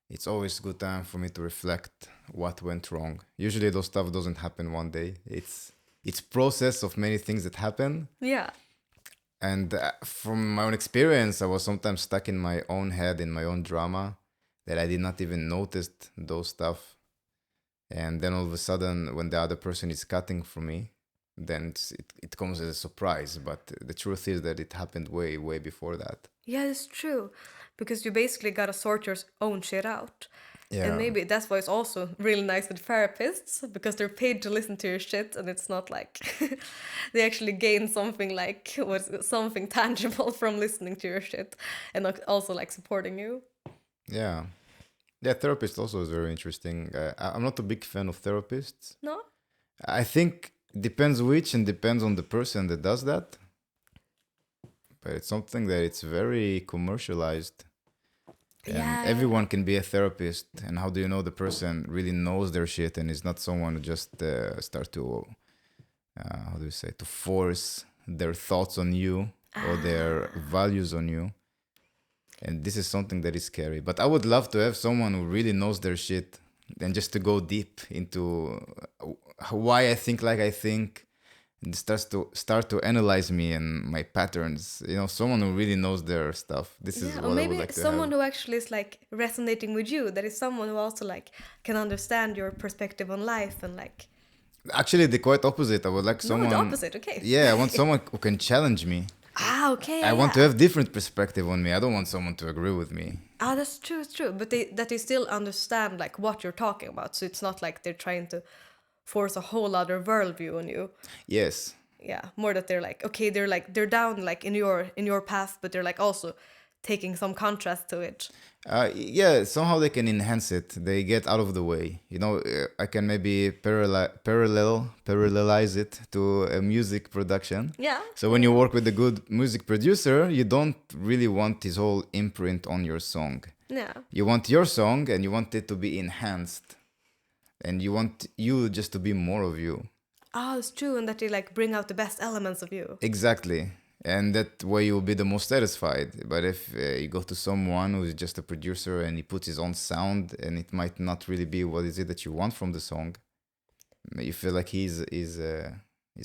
it's always a good time for me to reflect what went wrong. Usually, those stuff doesn't happen one day. It's process of many things that happen. Yeah. And from my own experience, I was sometimes stuck in my own head, in my own drama, that I did not even notice those stuff. And then all of a sudden, when the other person is cutting from me, then it comes as a surprise. But the truth is that it happened way, way before that. Yeah, it's true. Because you basically gotta sort your own shit out. And Yeah, maybe that's why it's also really nice with therapists, because they're paid to listen to your shit, and it's not like they actually gain something like something tangible from listening to your shit, and also like supporting you. yeah. Yeah, therapist also is very interesting. I'm not a big fan of therapists. No? I think depends which and depends on the person that does that. But it's something that it's very commercialized. And Yeah, yeah. everyone can be a therapist. And how do you know the person really knows their shit and is not someone who just start to, how do you say, to force their thoughts on you or their values on you? And this is something that is scary. But I would love to have someone who really knows their shit and just to go deep into why I think like I think, and start to analyze me and my patterns. You know, someone who really knows their stuff. This is Yeah, or what I would maybe like to someone have. who actually is like resonating with you, that is someone who also like can understand your perspective on life, and like, Actually, the quite opposite. I would like no, the someone. opposite, okay. Yeah, I want someone who can challenge me. Okay, I yeah, want to yeah. have different perspective on me. I don't want someone to agree with me. That's true, it's true. But that they still understand like what you're talking about. So it's not like they're trying to force a whole other worldview on you. Yes. Yeah, more that they're like, okay, they're down like in your path, but they're like also taking some contrast to it. Yeah, somehow they can enhance it. They get out of the way. You know, I can maybe parallelize it to a music production. Yeah. So when you work with a good music producer, you don't really want his whole imprint on your song. Yeah. You want your song and you want it to be enhanced. And you want you just to be more of you. It's true, and that they like bring out the best elements of you. Exactly. And that way you'll be the most satisfied. But if you go to someone who's just a producer and he puts his own sound and it might not really be what is it that you want from the song, you feel like he's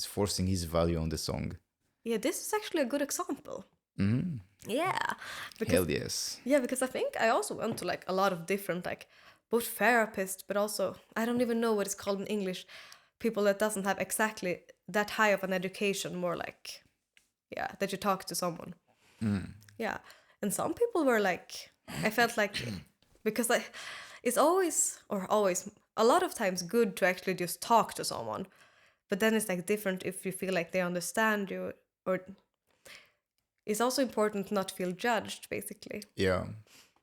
forcing his value on the song. Yeah, this is actually a good example. Mm-hmm. Yeah, because Hell yes. yeah, because I think I also went to like a lot of different like both therapists, but also I don't even know what it's called in English. People that doesn't have exactly that high of an education, more like yeah, that you talk to someone. Yeah. And some people were like, I felt like, because it's always, a lot of times good to actually just talk to someone. But then it's like different if you feel like they understand you, or it's also important not to feel judged, basically. Yeah.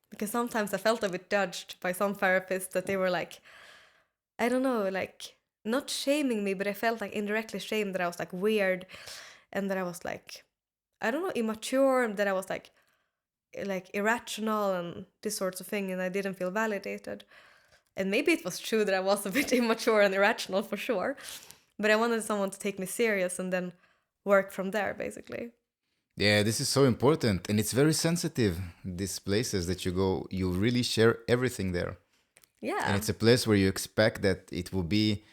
Because sometimes I felt a bit judged by some therapists, that they were like, I don't know, like not shaming me, but I felt like indirectly shamed, that I was like weird, and that I was like, I don't know, immature, and that I was like irrational and this sorts of thing, and I didn't feel validated. And maybe it was true that I was a bit immature and irrational for sure, but I wanted someone to take me serious and then work from there, basically. Yeah, this is so important, and it's very sensitive. These places that you go, you really share everything there. Yeah. And it's a place where you expect that it will be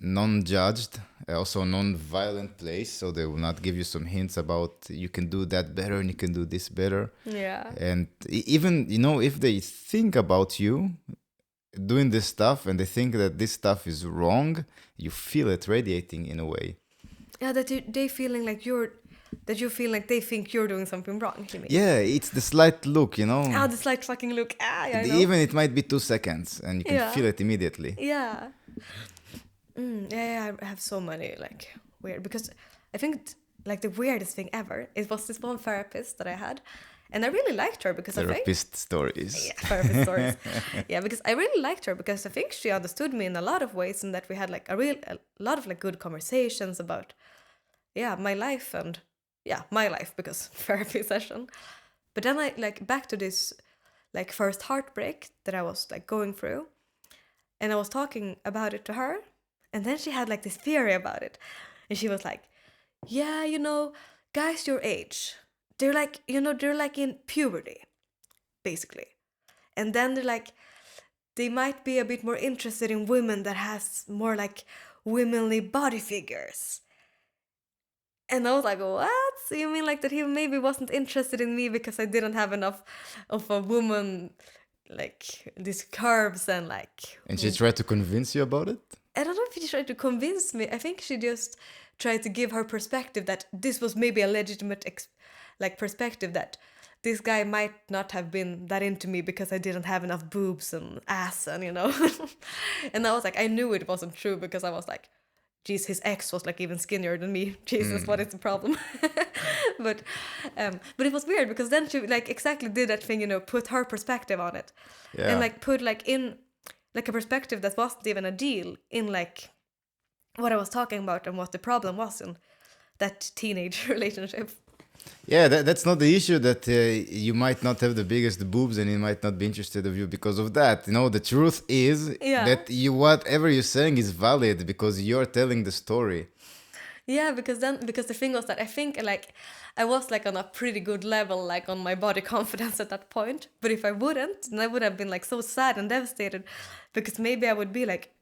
non-judged, also non-violent place, so they will not give you some hints about you can do that better and you can do this better. Yeah. And even, you know, if they think about you doing this stuff and they think that this stuff is wrong, you feel it radiating in a way. Yeah, that they feeling like you feel like they think you're doing something wrong, you mean? Yeah, it's the slight look, you know. Ah, the slight fucking look. Ah, yeah, I know. Even it might be 2 seconds and you can Yeah. feel it immediately. Yeah. Yeah, I have so many like weird, because I think like the weirdest thing ever, it was this one therapist that I had, and I really liked her because I think Therapist stories. yeah, therapist stories. Yeah, because I really liked her because I think she understood me in a lot of ways, and that we had like a lot of like good conversations about my life, and my life, because therapy session. But then I like back to this like first heartbreak that I was like going through, and I was talking about it to her, and then she had like this theory about it, and she was like, yeah, you know, guys your age, they're like, you know, they're like in puberty, basically, and then they're like, they might be a bit more interested in women that has more like womanly body figures. And I was like, what? So you mean like that he maybe wasn't interested in me because I didn't have enough of a woman, like these curves and like... And she tried to convince you about it? I don't know if she tried to convince me. I think she just tried to give her perspective that this was maybe a legitimate perspective, that this guy might not have been that into me because I didn't have enough boobs and ass, and you know. And I was like, I knew it wasn't true, because I was like, geez, his ex was like even skinnier than me. Jesus, what is the problem? But it was weird, because then she like exactly did that thing, you know, put her perspective on it, and like put like in like a perspective that wasn't even a deal in like what I was talking about and what the problem was in that teenage relationship. Yeah, that's not the issue, that you might not have the biggest boobs and he might not be interested of you because of that. You know, the truth is that whatever you're saying is valid because you're telling the story. Yeah, because the thing was that I think like I was like on a pretty good level, like on my body confidence at that point. But if I wouldn't, then I would have been like so sad and devastated, because maybe I would be like,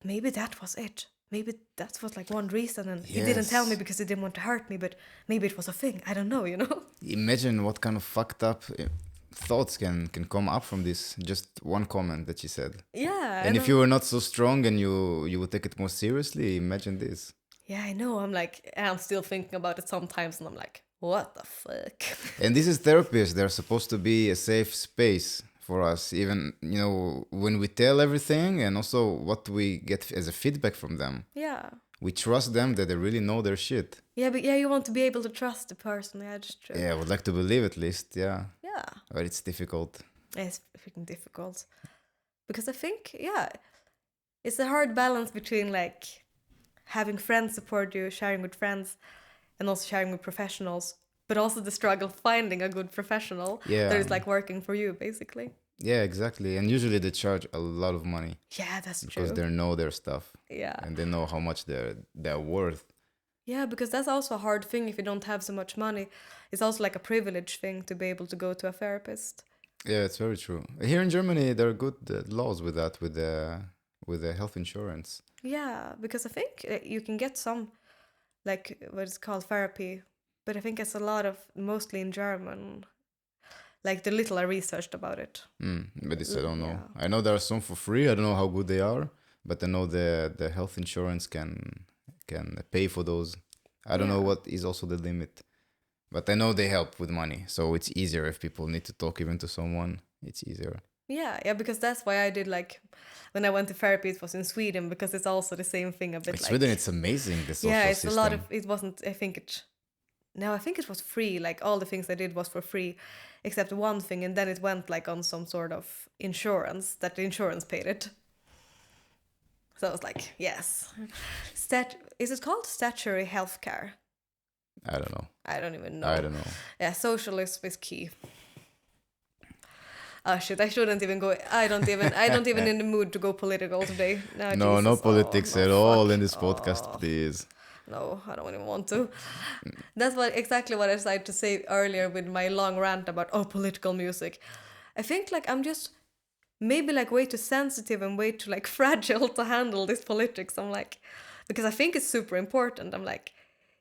maybe that was it. Maybe that was like one reason, and he didn't tell me because he didn't want to hurt me, but maybe it was a thing. I don't know, you know? Imagine what kind of fucked up thoughts can come up from this just one comment that she said. Yeah. And if you were not so strong and you would take it more seriously, imagine this. Yeah, I know. I'm still thinking about it sometimes, and I'm like, what the fuck? And this is therapists. They're supposed to be a safe space for us, even, you know, when we tell everything and also what we get as a feedback from them. Yeah. We trust them that they really know their shit. Yeah, but you want to be able to trust the person. Yeah, just true. Yeah, I would like to believe at least, yeah. Yeah. But it's difficult. It's freaking difficult. Because I think, it's a hard balance between like having friends support you, sharing with friends, and also sharing with professionals, but also the struggle finding a good professional that is like working for you, basically. Yeah, exactly. And usually they charge a lot of money. Yeah, that's because true. They know their stuff. Yeah. And they know how much they're worth. Yeah, because that's also a hard thing if you don't have so much money. It's also like a privilege thing to be able to go to a therapist. Yeah, it's very true. Here in Germany, there are good laws with that, with the health insurance. Yeah, because I think you can get some, like, what is called therapy, but I think it's a lot of, mostly in German. Like, the little I researched about it. But this I don't know. I know there are some for free. I don't know how good they are, but I know the health insurance can pay for those. I don't know what is also the limit. But I know they help with money, so it's easier if people need to talk even to someone. It's easier. Yeah, because that's why I did like when I went to therapy. It was in Sweden because it's also the same thing a bit In like Sweden, it's amazing, the social yeah, it's system. a lot of. It wasn't. I think it. No, I think it was free. Like all the things I did was for free, except one thing, and then it went like on some sort of insurance that the insurance paid it. So I was like, yes. Is it called statutory healthcare? I don't know. I don't even know. I don't know. Yeah, socialism is key. Oh shit! I shouldn't even go. I don't even in the mood to go political today. No, Jesus. no politics no, at all fuck. in this podcast, please. No, I don't even want to. That's exactly what I tried to say earlier with my long rant about political music. I think like I'm just maybe like way too sensitive and way too like fragile to handle this politics. I'm like, because I think it's super important. I'm like,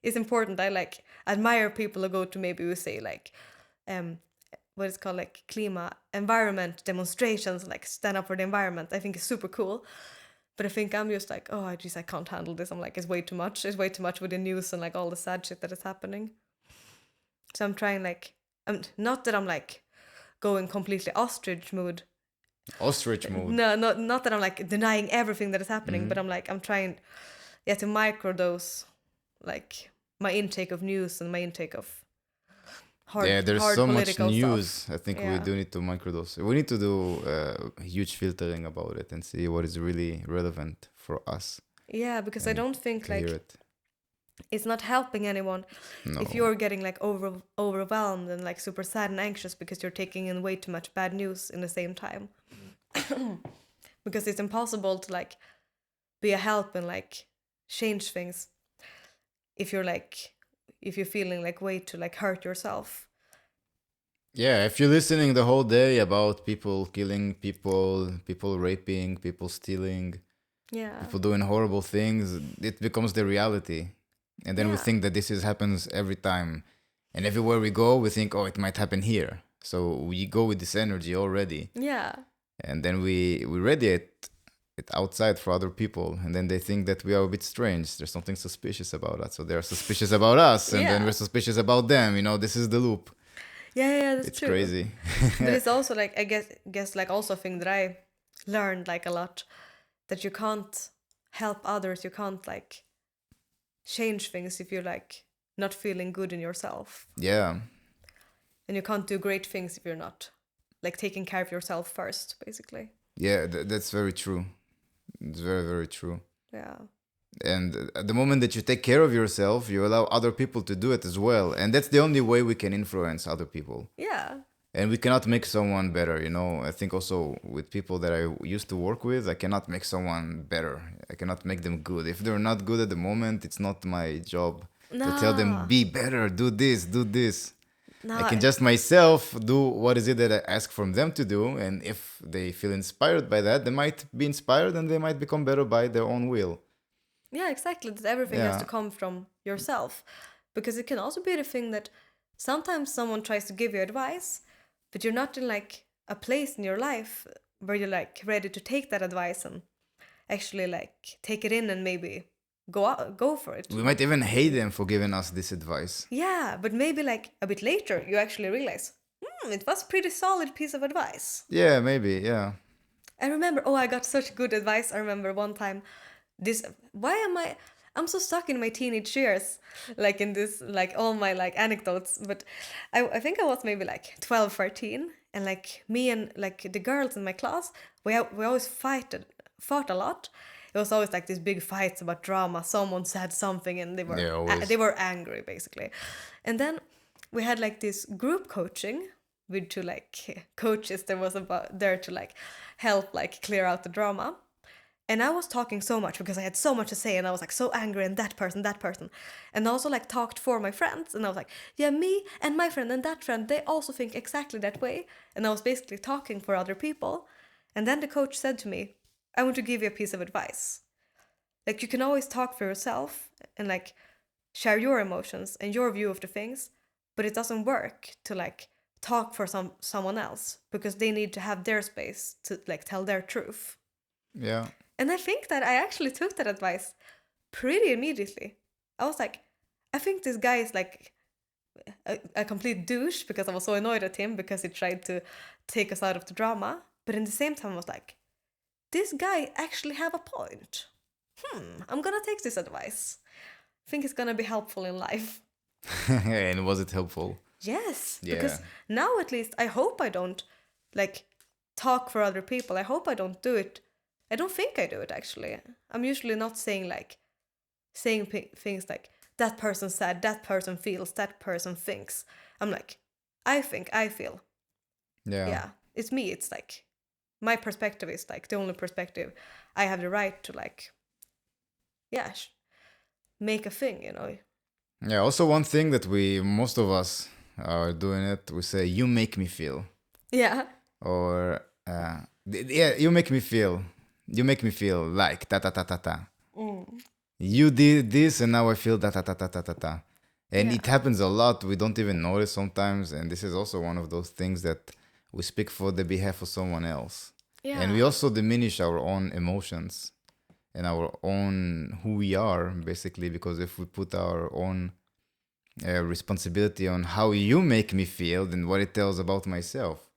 it's important. I like admire people who go to maybe we say like, what is called like environment demonstrations, like stand up for the environment. I think it's super cool. But I think I'm just like, oh, I can't handle this. I'm like, it's way too much. It's way too much with the news and like all the sad shit that is happening. So I'm trying like, not that I'm like going completely ostrich mood. Ostrich mode. No, not that I'm like denying everything that is happening, but I'm trying, to microdose like my intake of news and my intake of there's hard so much political news. stuff. I think we Yeah. do need to microdose. We need to do huge filtering about it and see what is really relevant for us. Yeah, because I don't think to like hear it. it's not helping anyone No. if you're getting like overwhelmed and like super sad and anxious because you're taking in way too much bad news in the same time. Because it's impossible to like be a help and like change things if you're feeling like way to like hurt yourself. Yeah, if you're listening the whole day about people killing people, people raping, people stealing, Yeah. people doing horrible things, it becomes the reality. And then we Yeah. think that happens every time. And everywhere we go, we think, oh, it might happen here. So we go with this energy already. Yeah. And then we radiate it outside for other people. And then they think that we are a bit strange. There's something suspicious about us. So they're suspicious about us. And then Yeah. we're suspicious about them. You know, this is the loop. Yeah, that's It's true. crazy. But it's also like I guess like also a thing that I learned like a lot, that you can't help others, you can't like change things if you're like not feeling good in yourself. Yeah. And you can't do great things if you're not like taking care of yourself first, basically. Yeah, that's very true. It's very, very true. Yeah. And at the moment that you take care of yourself, you allow other people to do it as well. And that's the only way we can influence other people. Yeah. And we cannot make someone better, you know. I think also with people that I used to work with, I cannot make someone better. I cannot make them good. If they're not good at the moment, it's not my job to tell them, be better, do this, do this. No, I can just myself do what is it that I ask from them to do. And if they feel inspired by that, they might be inspired and they might become better by their own will. Yeah, exactly. That everything has to come from yourself. Because it can also be the thing that sometimes someone tries to give you advice, but you're not in like a place in your life where you're like ready to take that advice and actually like take it in and maybe go for it. We might even hate them for giving us this advice. Yeah, but maybe like a bit later you actually realize, it was a pretty solid piece of advice. Yeah, maybe, yeah. I remember, I got such good advice. I remember one time I'm so stuck in my teenage years, like in this, like all my like anecdotes, but I think I was maybe like 12, 13, and like me and like the girls in my class, we always fought a lot. It was always like these big fights about drama. Someone said something and they were angry basically. And then we had like this group coaching with two like coaches that was there to like help like clear out the drama. And I was talking so much because I had so much to say and I was like so angry and that person. And I also like talked for my friends and I was like, yeah, me and my friend and that friend, they also think exactly that way. And I was basically talking for other people. And then the coach said to me, I want to give you a piece of advice. Like you can always talk for yourself and like share your emotions and your view of the things, but it doesn't work to like talk for someone else because they need to have their space to like tell their truth. Yeah. And I think that I actually took that advice pretty immediately. I was like, I think this guy is like a complete douche because I was so annoyed at him because he tried to take us out of the drama. But in the same time, I was like, this guy actually have a point. I'm gonna take this advice. I think it's gonna be helpful in life. And was it helpful? Yes, Yeah. because now at least I hope I don't like talk for other people. I hope I don't do it. I don't think I do it actually. I'm usually not saying things like that person said, that person feels, that person thinks. I'm like, I think, I feel. Yeah, it's me. It's like my perspective is like the only perspective I have the right to like, yeah, make a thing, you know. Yeah, also one thing that most of us are doing it, we say, you make me feel. Yeah. Or, yeah, you make me feel like ta ta ta ta ta. You did this and now I feel ta ta ta ta ta ta ta. And it happens a lot. We don't even notice sometimes. And this is also one of those things that we speak for the behalf of someone else. Yeah. And we also diminish our own emotions and our own who we are, basically, because if we put our own responsibility on how you make me feel, then what it tells about myself.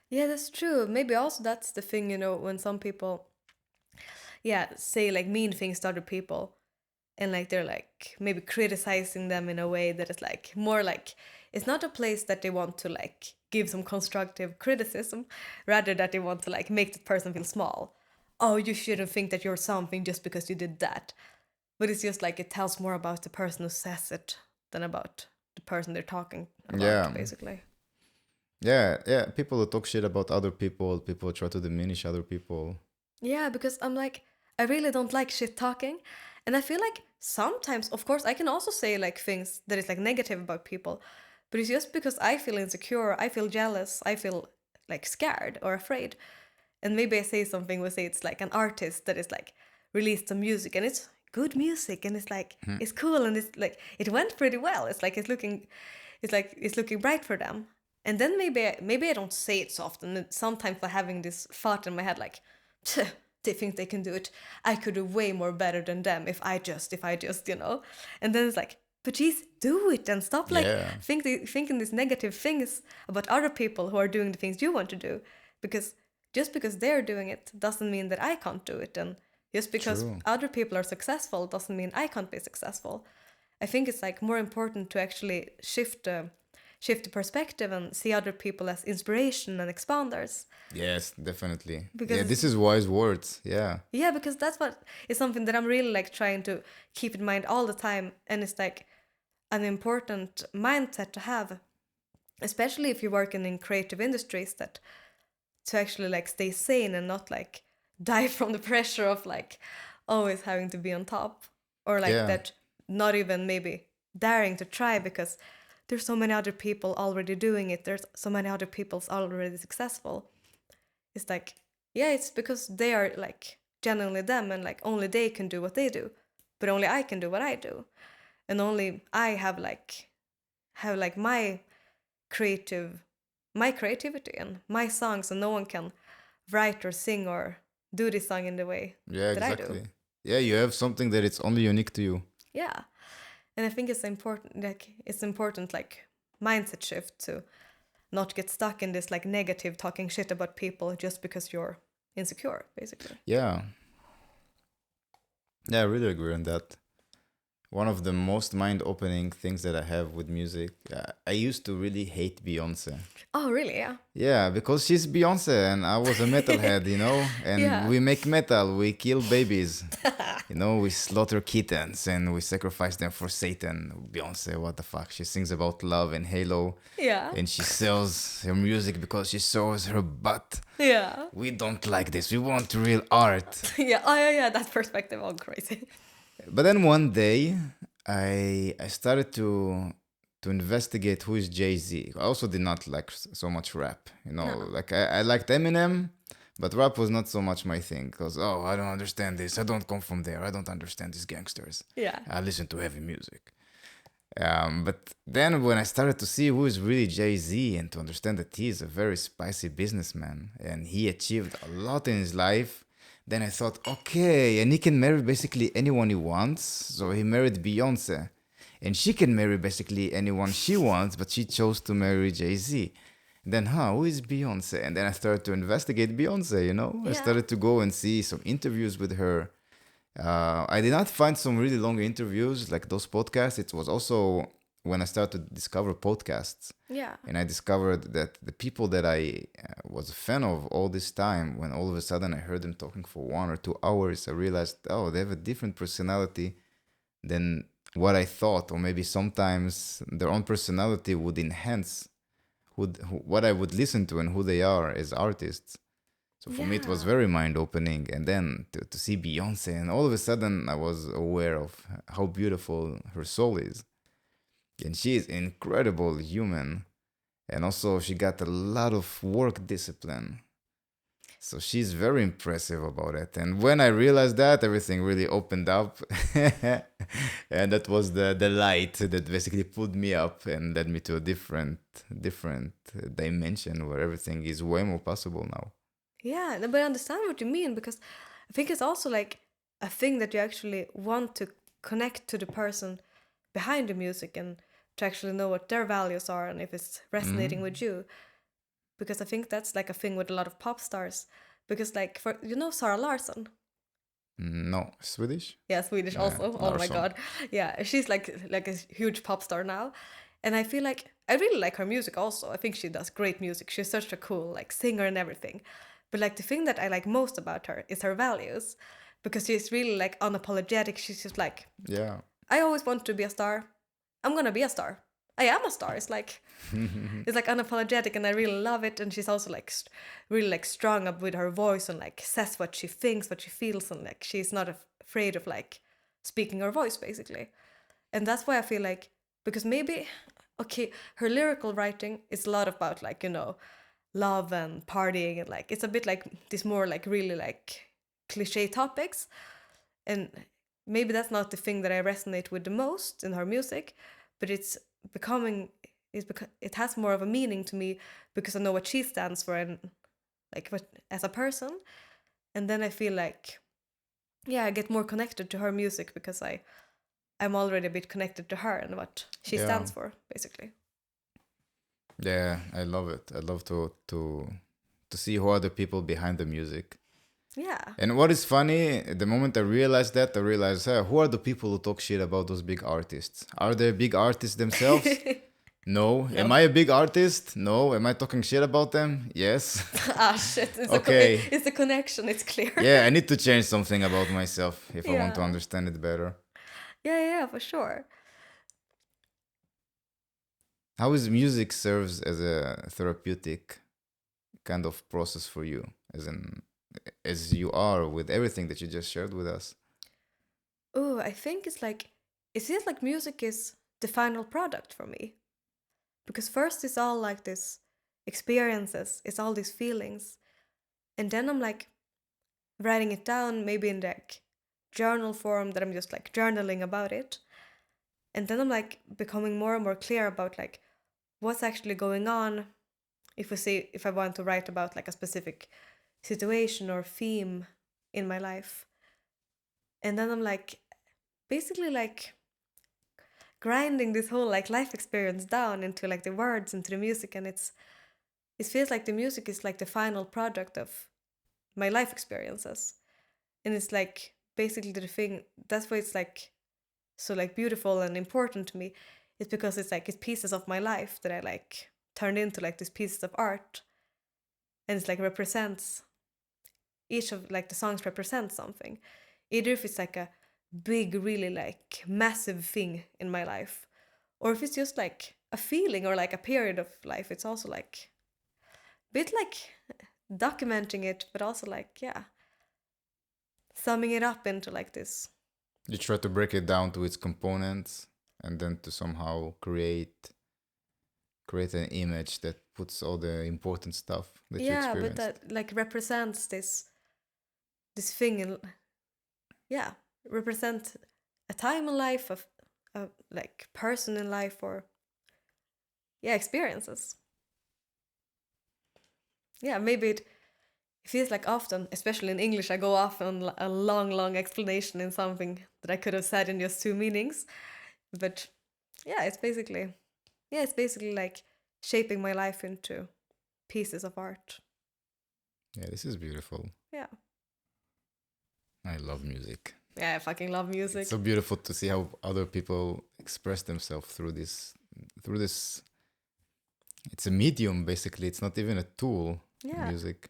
Yeah, that's true. Maybe also that's the thing, you know, when some people, say like mean things to other people and like they're like maybe criticizing them in a way that is like more like it's not a place that they want to like give some constructive criticism, rather that they want to like make the person feel small. Oh, you shouldn't think that you're something just because you did that. But it's just like it tells more about the person who says it than about the person they're talking about, basically. Yeah. People who talk shit about other people who try to diminish other people. Yeah, because I'm like, I really don't like shit talking. And I feel like sometimes, of course, I can also say like things that is like negative about people. But it's just because I feel insecure, I feel jealous, I feel like scared or afraid. And maybe I say something, we say it's like an artist that is like released some music and it's good music and it's like it's cool and it's like it went pretty well. It's like it's looking bright for them. And then maybe I don't say it so often. And sometimes I'm having this thought in my head like, they think they can do it. I could do way more better than them if I just, you know. And then it's like, but geez, do it and stop like thinking these negative things about other people who are doing the things you want to do. Because just because they're doing it doesn't mean that I can't do it. And just because other people are successful doesn't mean I can't be successful. I think it's like more important to actually shift the perspective and see other people as inspiration and expanders. Yes, definitely. Because this is wise words. Yeah. Yeah, because that's what is something that I'm really like trying to keep in mind all the time. And it's like an important mindset to have, especially if you're working in creative industries, that to actually like stay sane and not like die from the pressure of like always having to be on top, or like that not even maybe daring to try because there's so many other people already doing it. There's so many other people's already successful. It's like, yeah, it's because they are like genuinely them and like only they can do what they do, but only I can do what I do. And only I have like my creativity and my songs, and no one can write or sing or do this song in the way that I do. Yeah, you have something that it's only unique to you. Yeah. And I think it's important like mindset shift to not get stuck in this like negative talking shit about people just because you're insecure, basically. Yeah, I really agree on that. One of the most mind-opening things that I have with music, I used to really hate Beyonce. Oh, really? Yeah. Yeah, because she's Beyonce and I was a metalhead, you know? And we make metal, we kill babies. You know, we slaughter kittens and we sacrifice them for Satan. Beyonce, what the fuck? She sings about love and Halo. Yeah. And she sells her music because she shows her butt. Yeah. We don't like this. We want real art. Yeah. Oh, yeah, that perspective. All crazy. But then one day, I started to investigate who is Jay-Z. I also did not like so much rap, you know. No. Like I liked Eminem, but rap was not so much my thing. Because I don't understand this. I don't come from there. I don't understand these gangsters. Yeah. I listen to heavy music. But then when I started to see who is really Jay-Z and to understand that he is a very spicy businessman and he achieved a lot in his life, then I thought, okay, and he can marry basically anyone he wants. So he married Beyonce. and she can marry basically anyone she wants, but she chose to marry Jay-Z. Then, who is Beyonce? And then I started to investigate Beyonce, you know? I Yeah. started to go and see some interviews with her. I did not find some really long interviews like those podcasts. It was also when I started to discover podcasts. Yeah. And I discovered that the people that I was a fan of all this time, when all of a sudden I heard them talking for 1 or 2 hours, I realized, oh, they have a different personality than what I thought. Or maybe sometimes their own personality would enhance what I would listen to and who they are as artists. So for me, it was Yeah. very mind-opening. And then to see Beyonce, and all of a sudden I was aware of how beautiful her soul is. And she is an incredible human. And also she got a lot of work discipline. So she's very impressive about it. And when I realized that, everything really opened up. And that was the light that basically pulled me up and led me to a different dimension where everything is way more possible now. Yeah, no, but I understand what you mean, because I think it's also like a thing that you actually want to connect to the person behind the music and to actually know what their values are and if it's resonating with you. Because I think that's like a thing with a lot of pop stars. Because like for Sarah Larsson. No, Swedish? Yeah, Swedish Yeah, also. Oh my Larsson. god. Yeah, she's like a huge pop star now. And I feel like I really like her music also. I think she does great music. She's such a cool like singer and everything. But like the thing that I like most about her is her values. Because she's really like unapologetic. She's just like, Yeah. I always want to be a star. I'm gonna be a star. I am a star. It's like unapologetic, and I really love it. And she's also like really like strong up with her voice and like says what she thinks, what she feels, and like she's not afraid of like speaking her voice basically. And that's why I feel like, because maybe her lyrical writing is a lot about like love and partying, and like it's a bit like this more like really like cliche topics, and maybe that's not the thing that I resonate with the most in her music, but it's becoming because it has more of a meaning to me because I know what she stands for and like what as a person. And then I feel like I get more connected to her music because I'm already a bit connected to her and what she Yeah. stands for basically. Yeah, I love it. I love to see who are the people behind the music. Yeah. And what is funny, the moment I realized that, I realized, who are the people who talk shit about those big artists? Are they big artists themselves? No. No. Am I a big artist? No. Am I talking shit about them? Yes. Shit. Okay. It's the connection, it's clear. Yeah, I need to change something about myself if I want to Yeah. understand it better. Yeah, for sure. How is music serves as a therapeutic kind of process for you, as you are with everything that you just shared with us? Oh, I think it feels like music is the final product for me. Because first it's all like this experiences, it's all these feelings. And then I'm like writing it down, maybe in like journal form, that I'm just like journaling about it. And then I'm like becoming more and more clear about like what's actually going on. If I want to write about like a specific situation or theme in my life. And then I'm like basically like grinding this whole like life experience down into like the words, into the music, and it feels like the music is like the final product of my life experiences. And it's like basically the thing, that's why it's like so like beautiful and important to me. It's because it's like it's pieces of my life that I like turned into like these pieces of art, and it's like represents, each of like the songs represents something, either if it's like a big really like massive thing in my life, or if it's just like a feeling or like a period of life. It's also like a bit like documenting it, but also like summing it up into like this. You try to break it down to its components and then to somehow create an image that puts all the important stuff that you Yeah, but experienced. that like represents this thing, and represent a time in life of a like person in life, or experiences. Maybe it feels like often, especially in English, I go off on a long explanation in something that I could have said in just two meanings. But yeah, it's basically like shaping my life into pieces of art. Yeah, this is beautiful. Yeah. I love music. Yeah, I fucking love music. It's so beautiful to see how other people express themselves through this. It's a medium, basically. It's not even a tool. Yeah. Music.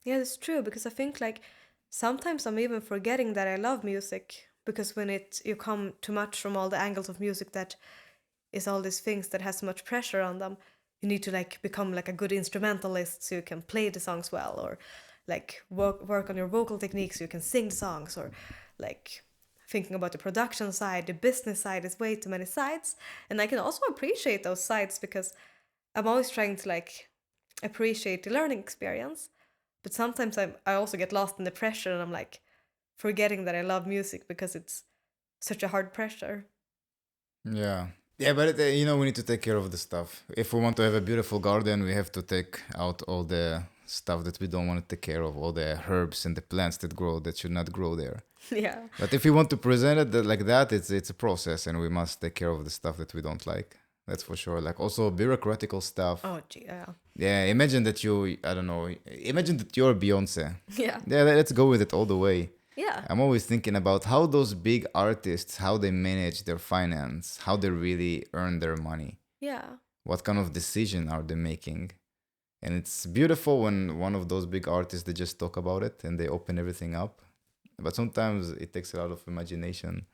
Yeah, it's true, because I think like sometimes I'm even forgetting that I love music, because when you come too much from all the angles of music that is all these things that has so much pressure on them, you need to like become like a good instrumentalist so you can play the songs well, or like work on your vocal techniques so you can sing the songs, or like thinking about the production side, the business side is way too many sides. And I can also appreciate those sides, because I'm always trying to like appreciate the learning experience. But sometimes I also get lost in the pressure, and I'm like forgetting that I love music because it's such a hard pressure. Yeah. Yeah, but we need to take care of the stuff. If we want to have a beautiful garden, we have to take out all the stuff that we don't want to take care of, all the herbs and the plants that should not grow there. Yeah. But if we want to present it like that, it's a process, and we must take care of the stuff that we don't like. That's for sure. Like also bureaucratical stuff. Oh, gee, yeah. Yeah, imagine that imagine that you're Beyonce. Yeah. Yeah, let's go with it all the way. Yeah. I'm always thinking about how those big artists, how they manage their finance, how they really earn their money. Yeah. What kind of decision are they making? And it's beautiful when one of those big artists, they just talk about it and they open everything up. But sometimes it takes a lot of imagination.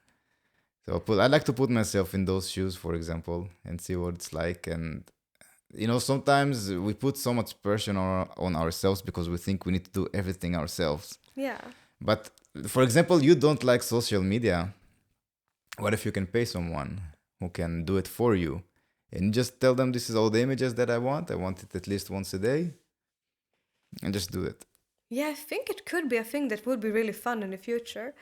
So I like to put myself in those shoes, for example, and see what it's like. And sometimes we put so much pressure on ourselves because we think we need to do everything ourselves. Yeah. But for example, you don't like social media. What if you can pay someone who can do it for you? And just tell them, this is all the images that I want. I want it at least once a day. And just do it. Yeah, I think it could be a thing that would be really fun in the future.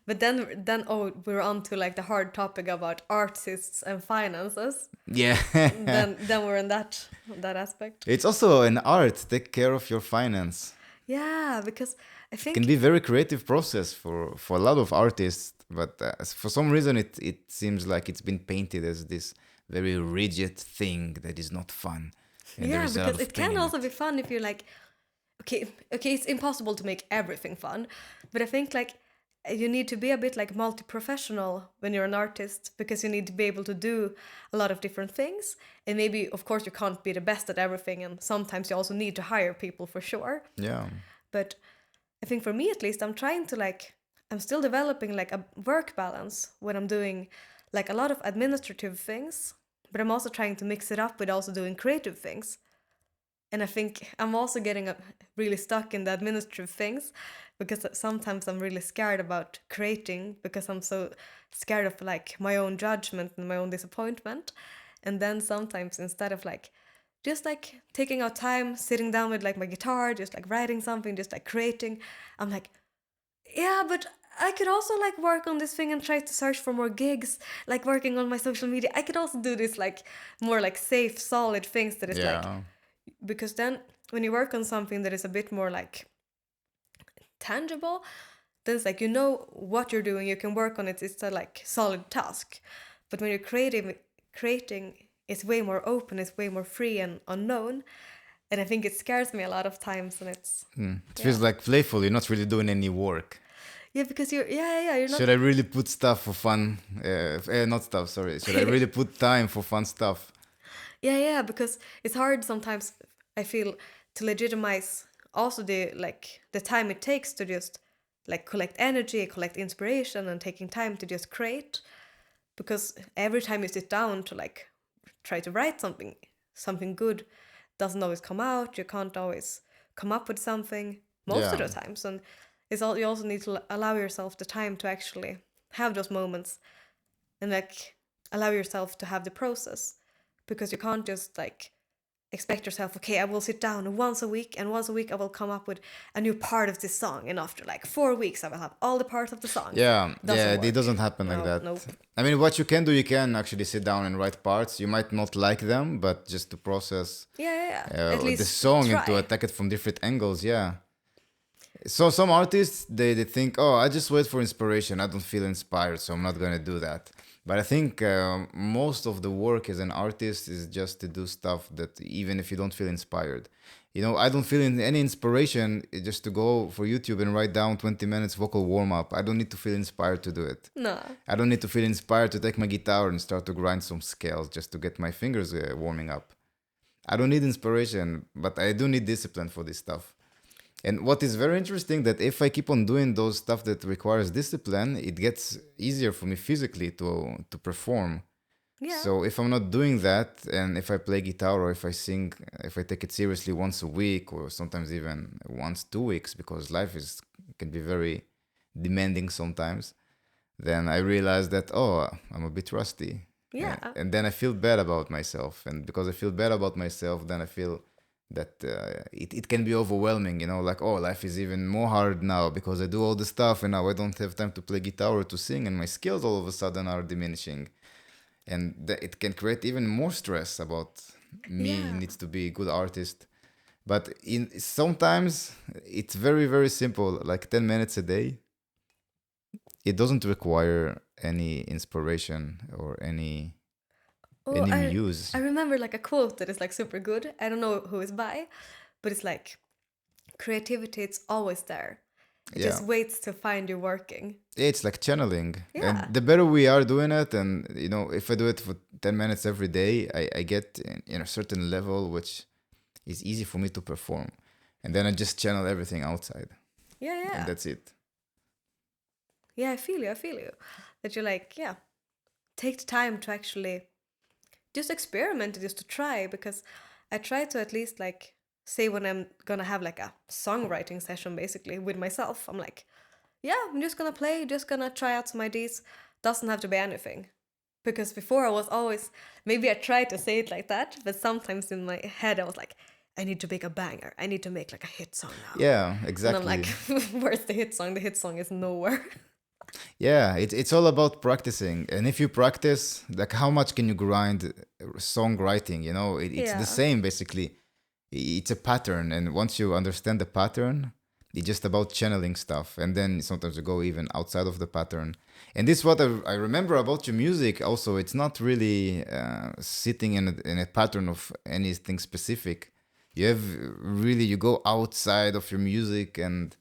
But then we're on to like the hard topic about artists and finances. Yeah. then we're in that aspect. It's also an art. Take care of your finance. Yeah, because I think It can be a very creative process for a lot of artists, but for some reason it seems like it's been painted as this very rigid thing that is not fun. And yeah, there's a lot because of it pain can in also it. be fun if you're like, okay, it's impossible to make everything fun, but I think like you need to be a bit like multi-professional when you're an artist, because you need to be able to do a lot of different things, and maybe of course you can't be the best at everything, and sometimes you also need to hire people for sure. Yeah. But I think for me at least, I'm still developing like a work balance when I'm doing like a lot of administrative things, but I'm also trying to mix it up with also doing creative things. And I think I'm also getting really stuck in the administrative things, because sometimes I'm really scared about creating, because I'm so scared of like my own judgment and my own disappointment. And then sometimes instead of like just like taking out time, sitting down with like my guitar, just like writing something, just like creating, I'm like, yeah, but I could also like work on this thing and try to search for more gigs, like working on my social media. I could also do this like more like safe, solid things that is like, Yeah. because then when you work on something that is a bit more like tangible, then it's like you know what you're doing, you can work on it, it's a like solid task. But when you're creating, it's way more open, it's way more free and unknown. And I think it scares me a lot of times, and it's It feels like playful. You're not really doing any work. yeah, because you're not. Should I really put stuff for fun? Not stuff, sorry. Should I really put time for fun stuff? Yeah, because it's hard sometimes, I feel, to legitimize also the time it takes to just like collect energy, collect inspiration, and taking time to just create. Because every time you sit down to like try to write something good doesn't always come out. You can't always come up with something most of the times, and you also need to allow yourself the time to actually have those moments, and like allow yourself to have the process, because you can't just like expect yourself, okay, I will sit down once a week, and once a week I will come up with a new part of this song, and after like 4 weeks I will have all the parts of the song. It doesn't happen like that. Nope. I mean, what you can actually sit down and write parts. You might not like them, but just to process At least the song and to try. attack it from different angles, yeah. So some artists they think, oh, I just wait for inspiration. I don't feel inspired, so I'm not gonna do that. But I think most of the work as an artist is just to do stuff that even if you don't feel inspired, I don't feel any inspiration just to go for YouTube and write down 20 minutes vocal warm up. I don't need to feel inspired to do it. No. I don't need to feel inspired to take my guitar and start to grind some scales just to get my fingers warming up. I don't need inspiration, but I do need discipline for this stuff. And what is very interesting that if I keep on doing those stuff that requires discipline, it gets easier for me physically to perform. Yeah. So if I'm not doing that, and if I play guitar or if I sing, if I take it seriously once a week or sometimes even once 2 weeks, because life can be very demanding sometimes, then I realize that, oh, I'm a bit rusty. Yeah. And then I feel bad about myself. And because I feel bad about myself, then I feel that it can be overwhelming, like, oh, life is even more hard now because I do all the stuff and now I don't have time to play guitar or to sing, and my skills all of a sudden are diminishing. And it can create even more stress about me needs to be a good artist. But sometimes it's very, very simple, like 10 minutes a day. It doesn't require any inspiration or any muse. I remember like a quote that is like super good. I don't know who it's by, but it's like, creativity, it's always there. It just waits to find you working. It's like channeling. Yeah. And the better we are doing it, and if I do it for 10 minutes every day, I get in a certain level which is easy for me to perform. And then I just channel everything outside. Yeah. And that's it. Yeah, I feel you. That you're like, take the time to actually just experiment, just to try, because I try to at least like say when I'm gonna have like a songwriting session basically with myself, I'm like, I'm just gonna play, just gonna try out some ideas. Doesn't have to be anything. Because before I was always, maybe I tried to say it like that, but sometimes in my head I was like, I need to make a banger. I need to make like a hit song now. Yeah, exactly. And I'm like, where's the hit song? The hit song is nowhere. Yeah, it's all about practicing. And if you practice, like how much can you grind songwriting? It's the same basically. It's a pattern. And once you understand the pattern, it's just about channeling stuff. And then sometimes you go even outside of the pattern. And this is what I remember about your music also. It's not really sitting in a pattern of anything specific. You go outside of your music, and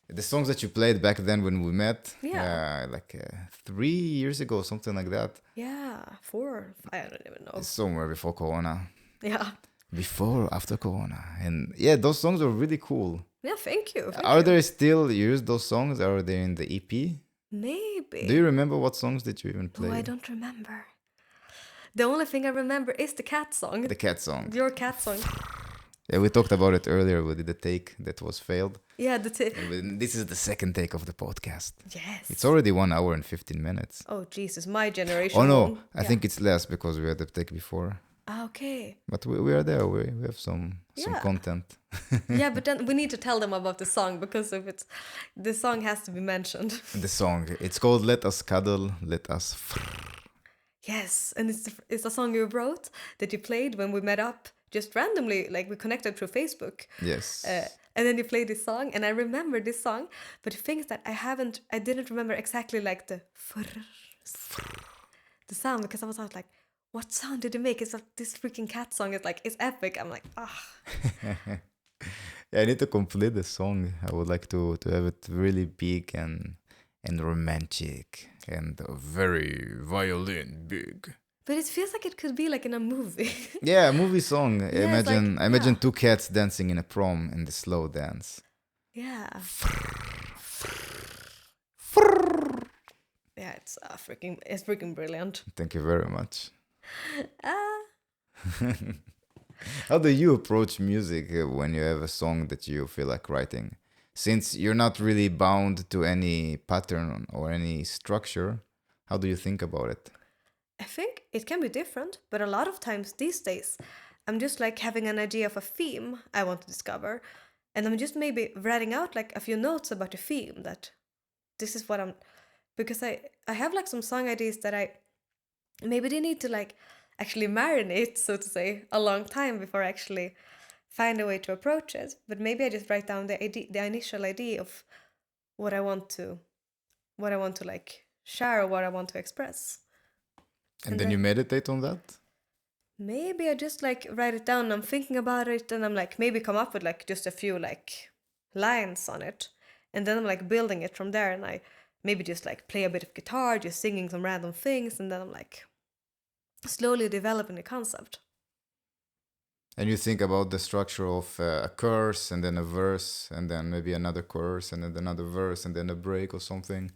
the songs that you played back then when we met, 3 years ago, something like that. Yeah, 4, I don't even know. Somewhere before Corona. Yeah. Before or after Corona. And those songs are really cool. Yeah, thank you. Are there still used those songs? Are they in the EP? Maybe. Do you remember what songs did you even play? Oh, I don't remember. The only thing I remember is the cat song. The cat song. Your cat song. Yeah, we talked about it earlier. We did a take that was failed. Yeah, this is the second take of the podcast. Yes. It's already 1 hour and 15 minutes. Oh, Jesus, my generation. Oh, no. I think it's less because we had the take before. Okay. But we are there. We have some content. Yeah, but then we need to tell them about the song, because if the song has to be mentioned. The song. It's called Let Us Cuddle, Let Us... Yes, and it's a song you wrote that you played when we met up just randomly, like we connected through Facebook. Yes. And then you played this song, and I remember this song, but the thing is that I didn't remember exactly like the sound, because I was like, what sound did you make? It's like this freaking cat song. It's like, it's epic. I'm like, Yeah, I need to complete the song. I would like to have it really big and romantic and very violin big. But it feels like it could be like in a movie. Yeah, a movie song. Yeah, Imagine two cats dancing in a prom in the slow dance. Yeah. Yeah, it's freaking brilliant. Thank you very much. How do you approach music when you have a song that you feel like writing? Since you're not really bound to any pattern or any structure, how do you think about it? I think it can be different, but a lot of times these days, I'm just like having an idea of a theme I want to discover, and I'm just maybe writing out like a few notes about the theme, that this is what because I have like some song ideas that maybe they need to like actually marinate, so to say, a long time before I actually find a way to approach it. But maybe I just write down the initial idea of what I want to like share or what I want to express. And then you meditate on that? Maybe I just like write it down. I'm thinking about it, and I'm like maybe come up with like just a few like lines on it, and then I'm like building it from there. And I maybe just like play a bit of guitar, just singing some random things, and then I'm like slowly developing the concept. And you think about the structure of a chorus and then a verse and then maybe another chorus and then another verse and then a break or something.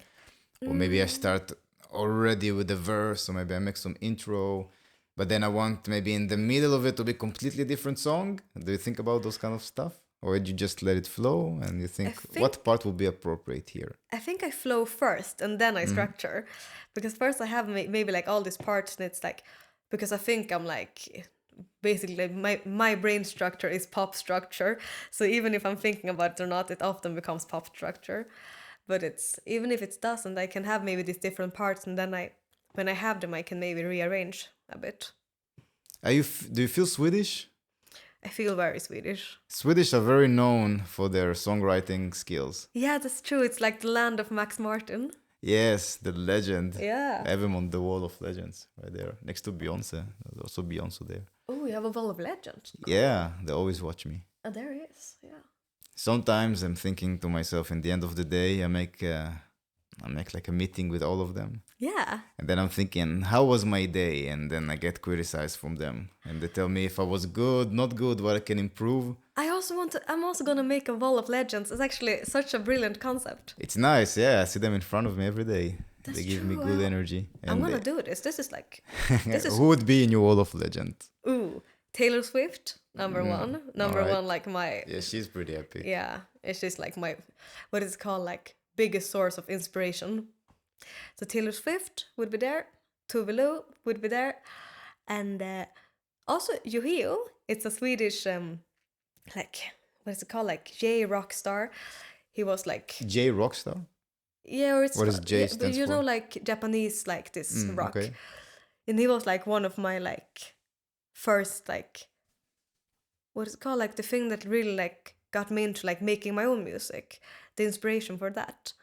Or maybe I start already with the verse, or maybe I make some intro, but then I want maybe in the middle of it to be completely different song. Do you think about those kind of stuff? Or do you just let it flow and you think what part will be appropriate here? I think I flow first and then I structure. Because first I have maybe like all these parts, and it's like, because I think I'm like, basically my brain structure is pop structure. So even if I'm thinking about it or not, it often becomes pop structure. But it's, even if it doesn't, I can have maybe these different parts, and then when I have them, I can maybe rearrange a bit. Do you feel Swedish? I feel very Swedish. Swedish are very known for their songwriting skills. Yeah, that's true. It's like the land of Max Martin. Yes, the legend. Yeah. I have him on the wall of legends right there, next to Beyonce. There's also Beyonce there. Oh, you have a wall of legends. Yeah, they always watch me. Oh, there he is. Yeah. Sometimes I'm thinking to myself, in the end of the day, I make like a meeting with all of them. Yeah. And then I'm thinking, how was my day? And then I get criticized from them. And they tell me if I was good, not good, what I can improve. I'm also gonna make a wall of legends. It's actually such a brilliant concept. It's nice, yeah. I see them in front of me every day. That's they give me true. good energy. I'm gonna do this. This is like, Who would be in your wall of legend? Ooh, Taylor Swift, number one. Number alright. one, like my... Yeah, she's pretty epic. Yeah, it's just like my, what is it called, like biggest source of inspiration. So Taylor Swift would be there, Tove Lo would be there, and also Yohio. It's a Swedish like, what is it called, like J rock star. He was like J Rockstar? Yeah, or it's What does J yeah, stands you know, for? like Japanese, like this rock. Okay. And he was like one of my like first like, what is it called, like the thing that really like got me into like making my own music, the inspiration for that.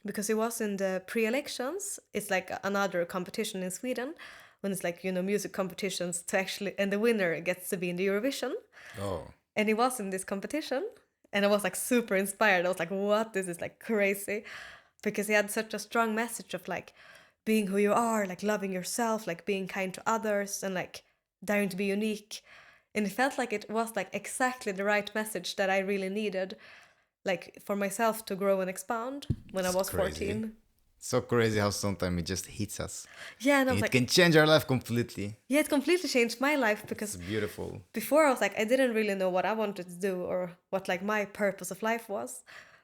Because it was in the pre-elections. It's like another competition in Sweden when it's like, you know, music competitions to actually, and the winner gets to be in the Eurovision. Oh. And he was in this competition, and I was like super inspired. I was like, what? This is like crazy. Because he had such a strong message of like being who you are, like loving yourself, like being kind to others, and like daring to be unique. And it felt like it was like exactly the right message that I really needed, like for myself to grow and expand when I was crazy. 14. So crazy how sometimes it just hits us. Yeah, and I was It like, can change our life completely. yeah, it completely changed my life, It's because beautiful. before I was like, I didn't really know what I wanted to do or what like my purpose of life was.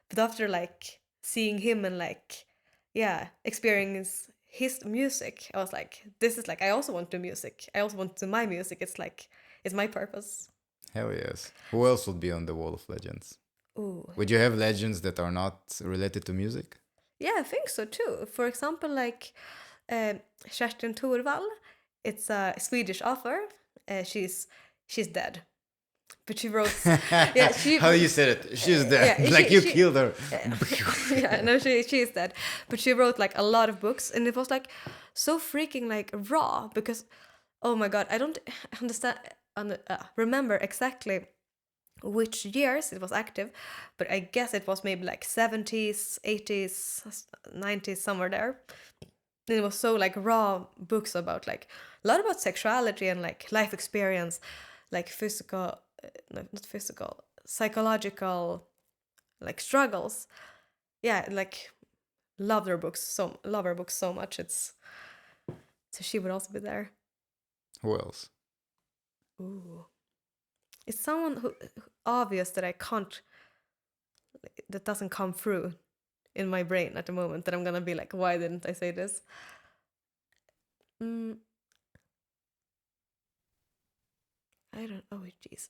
But after like seeing him and like, yeah, experiencing his music, I was like, this is like, I also want to do music. I also want to do my music. It's like, it's my purpose. Hell yes. Who else would be on the wall of legends? Ooh. Would you have legends that are not related to music? Yeah, I think so too. For example, like Kerstin Thorvall, it's a Swedish author. She's dead, but she wrote. Yeah, she. How you said it? She's dead. yeah, like she- you she- killed her. Yeah, no, she is dead, but she wrote like a lot of books, and it was like so freaking like raw, because, oh my god, I don't understand, remember exactly which years it was active, but I guess it was maybe like 70s, 80s, 90s, somewhere there. And it was so like raw books about like a lot about sexuality and like life experience, like physical, no, not physical, psychological, like struggles. Yeah, like love her books so much. It's, so she would also be there. Who else? Ooh. It's someone who obvious that I can't, that doesn't come through in my brain at the moment, that I'm gonna be like, why didn't I say this? I don't. Oh, jeez.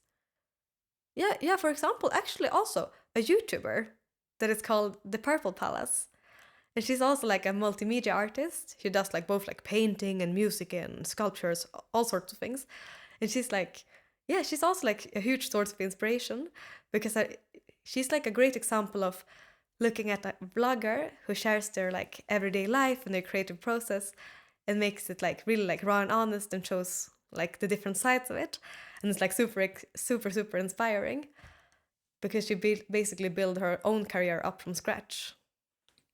Yeah. For example, actually, also a YouTuber that is called The Purple Palace, and she's also like a multimedia artist. She does like both like painting and music and sculptures, all sorts of things. And she's like, Yeah, she's also like a huge source of inspiration because she's like a great example of looking at a blogger who shares their like everyday life and their creative process and makes it like really like raw and honest and shows like the different sides of it. And it's like super inspiring because she basically built her own career up from scratch.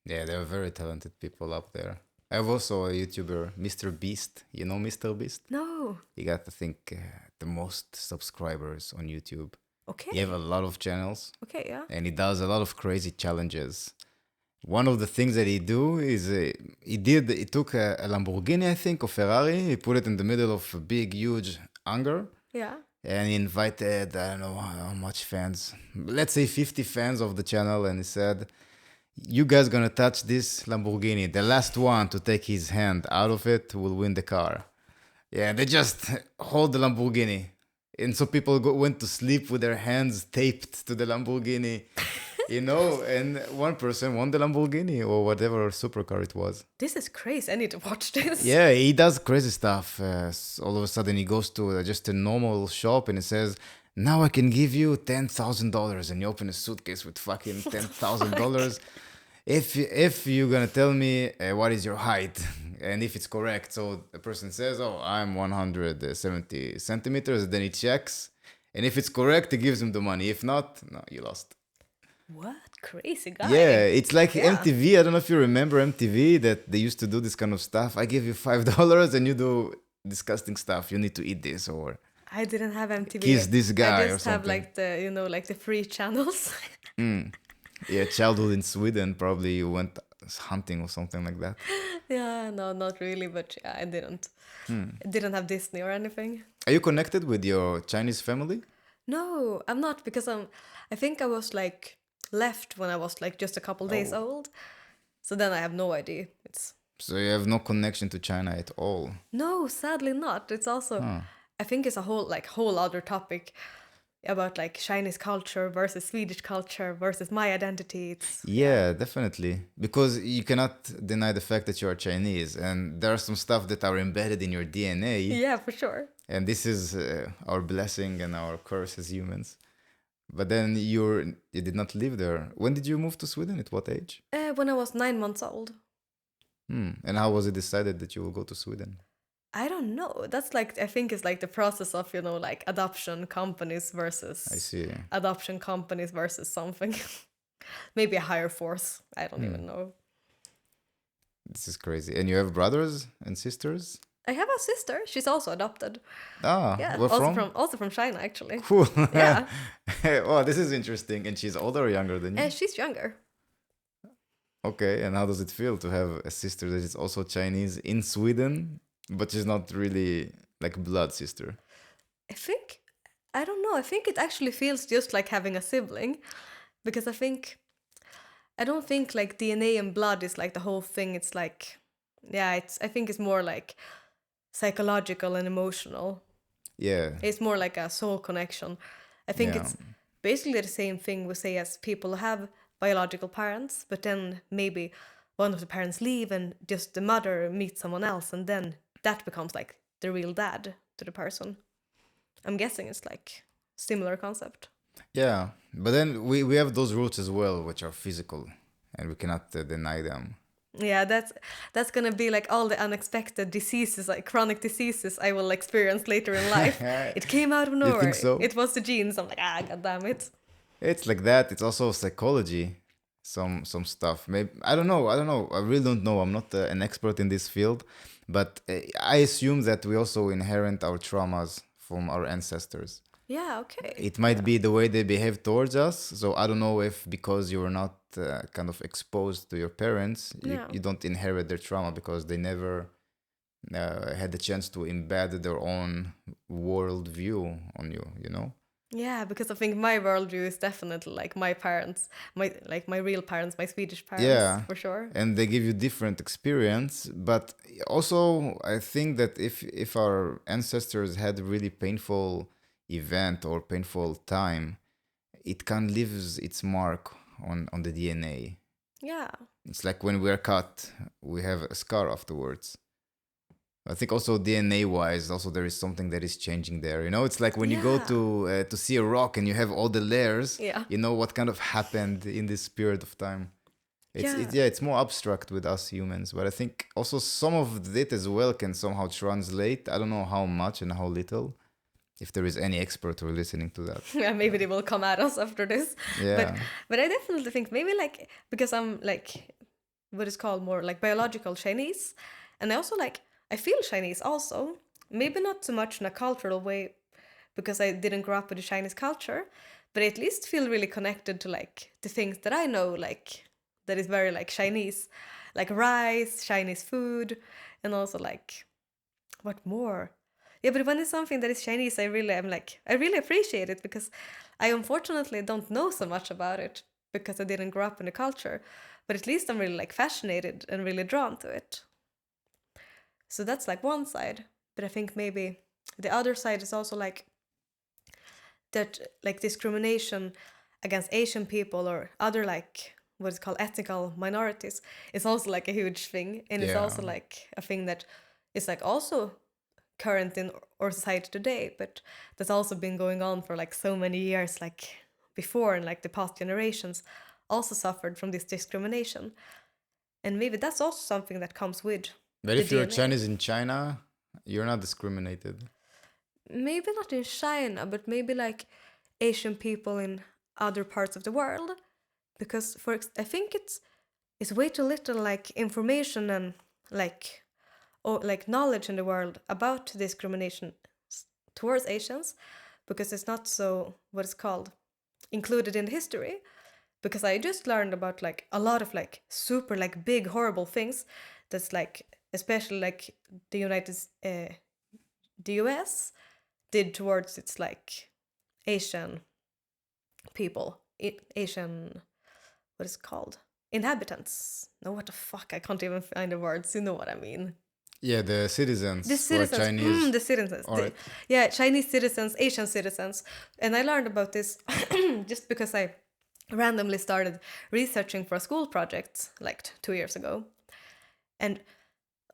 Yeah, there are very talented people up there. I have also a YouTuber, Mr. Beast. You know Mr. Beast? No. He got, I think, the most subscribers on YouTube. Okay. He have a lot of channels. Okay, yeah. And he does a lot of crazy challenges. One of the things that he do is he took a Lamborghini, I think, or Ferrari. He put it in the middle of a big, huge hangar. Yeah. And he invited, I don't know how much fans, let's say 50 fans of the channel. And he said, you guys gonna touch this Lamborghini. The last one to take his hand out of it will win the car. Yeah, they just hold the Lamborghini. And so people went to sleep with their hands taped to the Lamborghini, and one person won the Lamborghini or whatever supercar it was. This is crazy. I need to watch this. Yeah, he does crazy stuff. All of a sudden, he goes to just a normal shop and he says, now I can give you $10,000. And you open a suitcase with fucking $10,000. If you're gonna tell me what is your height and if it's correct. So the person says, oh, I'm 170 centimeters. Then he checks. And if it's correct, he gives him the money. If not, no, you lost. What? Crazy guy. Yeah, it's like MTV. I don't know if you remember MTV, that they used to do this kind of stuff. I give you $5 and you do disgusting stuff. You need to eat this or I didn't have MTV. kiss this guy I or just have something. like the, like the free channels. Yeah, childhood in Sweden, probably you went hunting or something like that. Yeah, no, not really, but yeah, I didn't. I didn't have Disney or anything. Are you connected with your Chinese family? No, I'm not because I think I was like left when I was like just a couple days old. So then I have no idea. So you have no connection to China at all? No, sadly not. It's also I think it's a whole other topic about like Chinese culture versus Swedish culture versus my identity. Yeah, definitely. Because you cannot deny the fact that you are Chinese and there are some stuff that are embedded in your DNA. Yeah, for sure. And this is our blessing and our curse as humans. But then you did not live there. When did you move to Sweden? At what age? When I was 9 months old. And how was it decided that you will go to Sweden? I don't know. That's like, I think it's like the process of, like adoption companies versus I see. Adoption companies versus something. Maybe a higher force. I don't even know. This is crazy. And you have brothers and sisters? I have a sister. She's also adopted. Ah, Yeah, where from? Also from China, actually. Cool. Yeah. Oh, this is interesting. And she's older or younger than you? She's younger. Okay, and how does it feel to have a sister that is also Chinese in Sweden, but she's not really like blood sister? I don't know. I think it actually feels just like having a sibling, because I don't think like DNA and blood is like the whole thing. It's like, yeah, I think it's more like psychological and emotional. Yeah. It's more like a soul connection. I think it's basically the same thing we say as people have biological parents, but then maybe one of the parents leave and just the mother meets someone else, and then that becomes like the real dad to the person. I'm guessing it's like similar concept. Yeah, but then we have those roots as well, which are physical, and we cannot deny them. Yeah, that's gonna be like all the unexpected diseases, like chronic diseases I will experience later in life. It came out of nowhere. You think so? It was the genes. I'm like, god damn it. It's like that. It's also psychology, some stuff. Maybe I don't know. I really don't know. I'm not an expert in this field, but I assume that we also inherit our traumas from our ancestors. Yeah, okay. It might be the way they behave towards us. So I don't know if because you were not kind of exposed to your parents, you don't inherit their trauma because they never had the chance to embed their own worldview on you, you know? Yeah, because I think my worldview is definitely like my parents, my real parents, my Swedish parents, yeah, for sure. And they give you different experience. But also, I think that if our ancestors had really painful event or painful time, it can leave its mark on the DNA. Yeah. It's like when we're cut, we have a scar afterwards. I think also DNA wise, also there is something that is changing there. You know, it's like when you go to see a rock and you have all the layers. Yeah. You know what kind of happened in this period of time. Yeah. It's more abstract with us humans, but I think also some of it as well can somehow translate. I don't know how much and how little. If there is any expert who are listening to that. Yeah, maybe they will come at us after this. Yeah. But I definitely think maybe like because I'm like what is called more like biological Chinese, and I also like I feel Chinese also. Maybe not so much in a cultural way because I didn't grow up with the Chinese culture, but I at least feel really connected to like the things that I know like that is very like Chinese, like rice, Chinese food, and also like what more? Yeah, but when it's something that is Chinese, I really appreciate it because I unfortunately don't know so much about it because I didn't grow up in the culture. But at least I'm really like fascinated and really drawn to it. So that's like one side. But I think maybe the other side is also like that like discrimination against Asian people or other like what is called ethnical minorities is also like a huge thing. And it's also like a thing that is like also current in our society today, but that's also been going on for like so many years, like before, and like the past generations also suffered from this discrimination. And maybe that's also something that comes with But the if you're DNA. Chinese in China, you're not discriminated. Maybe not in China, but maybe like Asian people in other parts of the world, because I think it's way too little like information and like or like knowledge in the world about discrimination towards Asians, because it's not so what it's called included in history. Because I just learned about like a lot of like super like big horrible things that's like especially like the the US did towards its like Asian people, Asian what is it called, inhabitants. No, what the fuck? I can't even find the words. You know what I mean? Yeah, the citizens, The who are citizens, Chinese. the citizens, All right. yeah, Chinese citizens, Asian citizens, and I learned about this just because I randomly started researching for a school project like 2 years ago, and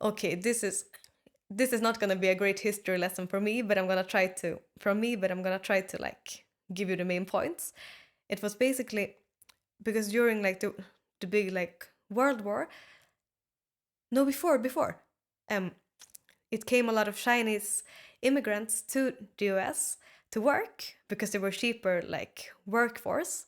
okay, this is not gonna be a great history lesson for me, but I'm gonna try to like give you the main points. It was basically because during like the big like World War, no, before, it came a lot of Chinese immigrants to the US to work because they were cheaper like workforce.